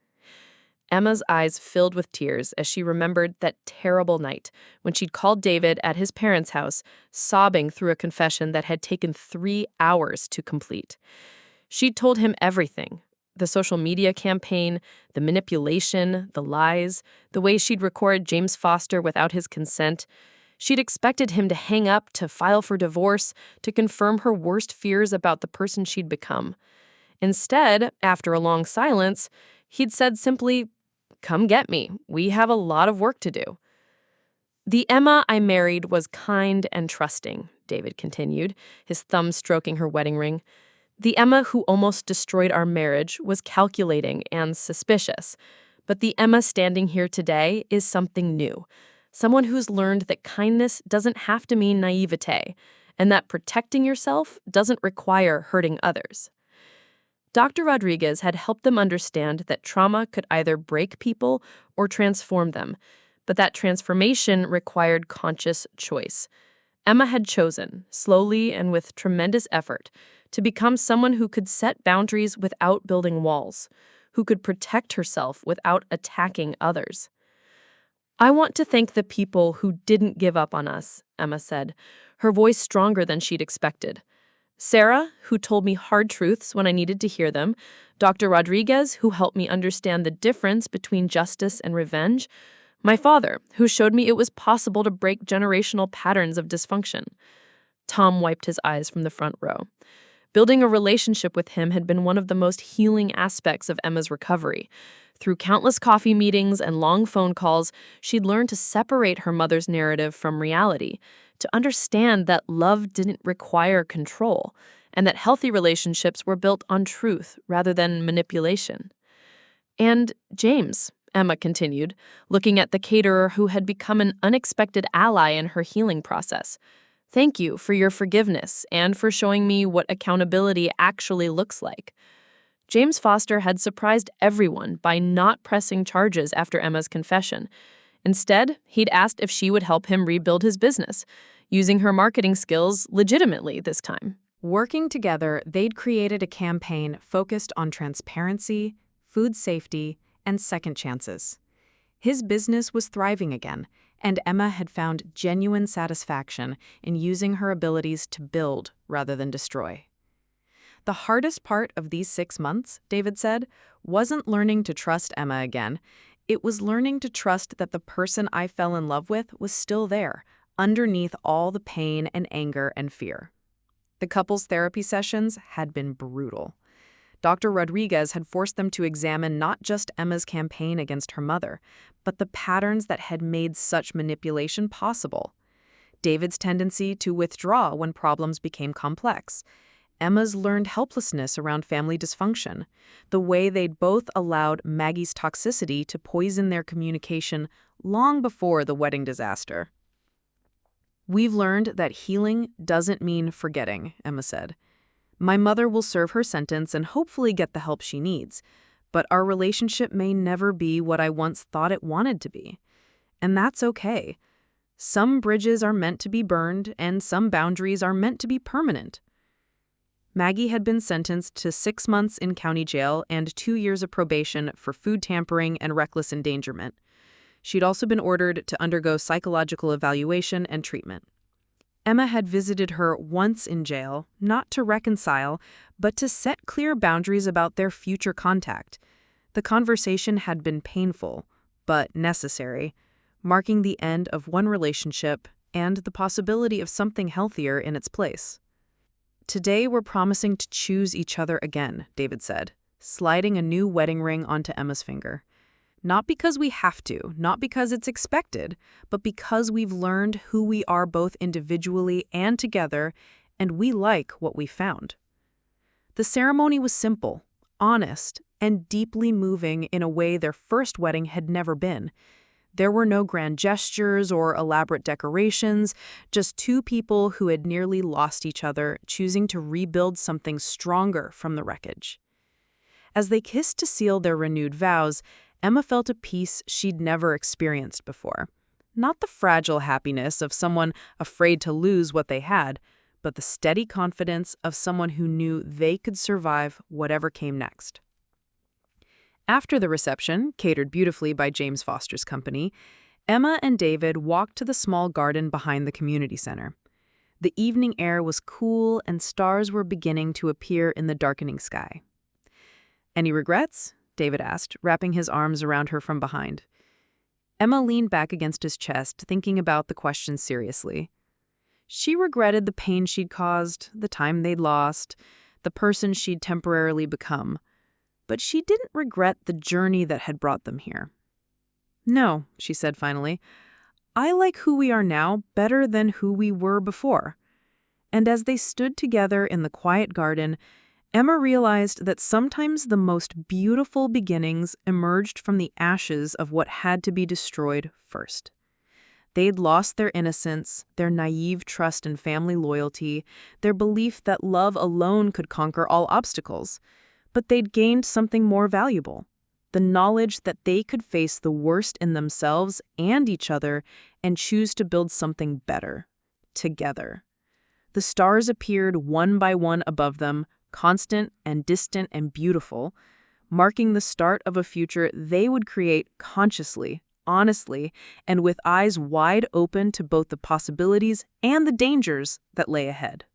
Emma's eyes filled with tears as she remembered that terrible night when she'd called David at his parents' house, sobbing through a confession that had taken 3 hours to complete. She'd told him everything: the social media campaign, the manipulation, the lies, the way she'd record James Foster without his consent. She'd expected him to hang up, to file for divorce, to confirm her worst fears about the person she'd become. Instead, after a long silence, he'd said simply, "Come get me. We have a lot of work to do." "The Emma I married was kind and trusting," David continued, his thumb stroking her wedding ring. "The Emma who almost destroyed our marriage was calculating and suspicious. But the Emma standing here today is something new. Someone who's learned that kindness doesn't have to mean naivete, and that protecting yourself doesn't require hurting others." Dr. Rodriguez had helped them understand that trauma could either break people or transform them, but that transformation required conscious choice. Emma had chosen, slowly and with tremendous effort, to become someone who could set boundaries without building walls, who could protect herself without attacking others. "I want to thank the people who didn't give up on us," Emma said, her voice stronger than she'd expected.
Sarah, who told me hard truths when I needed to hear them, Dr. Rodriguez, who helped me understand the difference between justice and revenge, my father, who showed me it was possible to break generational patterns of dysfunction. Tom wiped his eyes from the front row. Building a relationship with him had been one of the most healing aspects of Emma's recovery. Through countless coffee meetings and long phone calls, she'd learned to separate her mother's narrative from reality, to understand that love didn't require control, and that healthy relationships were built on truth rather than manipulation. And James, Emma continued, looking at the caterer who had become an unexpected ally in her healing process. Thank you for your forgiveness and for showing me what accountability actually looks like. James Foster had surprised everyone by not pressing charges after Emma's confession. Instead, he'd asked if she would help him rebuild his business, using her marketing skills legitimately this time.
Working together, they'd created a campaign focused on transparency, food safety, and second chances. His business was thriving again, and Emma had found genuine satisfaction in using her abilities to build rather than destroy. The hardest part of these 6 months, David said, wasn't learning to trust Emma again. It was learning to trust that the person I fell in love with was still there, underneath all the pain and anger and fear. The couple's therapy sessions had been brutal. Dr. Rodriguez had forced them to examine not just Emma's campaign against her mother, but the patterns that had made such manipulation possible. David's tendency to withdraw when problems became complex. Emma's learned helplessness around family dysfunction. The way they'd both allowed Maggie's toxicity to poison their communication long before the wedding disaster. We've learned that healing doesn't mean forgetting, Emma said. My mother will serve her sentence and hopefully get the help she needs, but our relationship may never be what I once thought it wanted to be. And that's okay. Some bridges are meant to be burned, and some boundaries are meant to be permanent. Maggie had been sentenced to 6 months in county jail and 2 years of probation for food tampering and reckless endangerment. She'd also been ordered to undergo psychological evaluation and treatment. Emma had visited her once in jail, not to reconcile, but to set clear boundaries about their future contact. The conversation had been painful, but necessary, marking the end of one relationship and the possibility of something healthier in its place. Today we're promising to choose each other again, David said, sliding a new wedding ring onto Emma's finger. Not because we have to, not because it's expected, but because we've learned who we are both individually and together, and we like what we found. The ceremony was simple, honest, and deeply moving in a way their first wedding had never been. There were no grand gestures or elaborate decorations, just two people who had nearly lost each other, choosing to rebuild something stronger from the wreckage. As they kissed to seal their renewed vows, Emma felt a peace she'd never experienced before. Not the fragile happiness of someone afraid to lose what they had, but the steady confidence of someone who knew they could survive whatever came next. After the reception, catered beautifully by James Foster's company, Emma and David walked to the small garden behind the community center. The evening air was cool and stars were beginning to appear in the darkening sky. "Any regrets?" David asked, wrapping his arms around her from behind. Emma leaned back against his chest, thinking about the question seriously. She regretted the pain she'd caused, the time they'd lost, the person she'd temporarily become. But she didn't regret the journey that had brought them here. "No," she said finally. "I like who we are now better than who we were before." And as they stood together in the quiet garden, Emma realized that sometimes the most beautiful beginnings emerged from the ashes of what had to be destroyed first. They'd lost their innocence, their naive trust in family loyalty, their belief that love alone could conquer all obstacles. But they'd gained something more valuable, the knowledge that they could face the worst in themselves and each other and choose to build something better, together. The stars appeared one by one above them, constant and distant and beautiful, marking the start of a future they would create consciously, honestly, and with eyes wide open to both the possibilities and the dangers that lay ahead.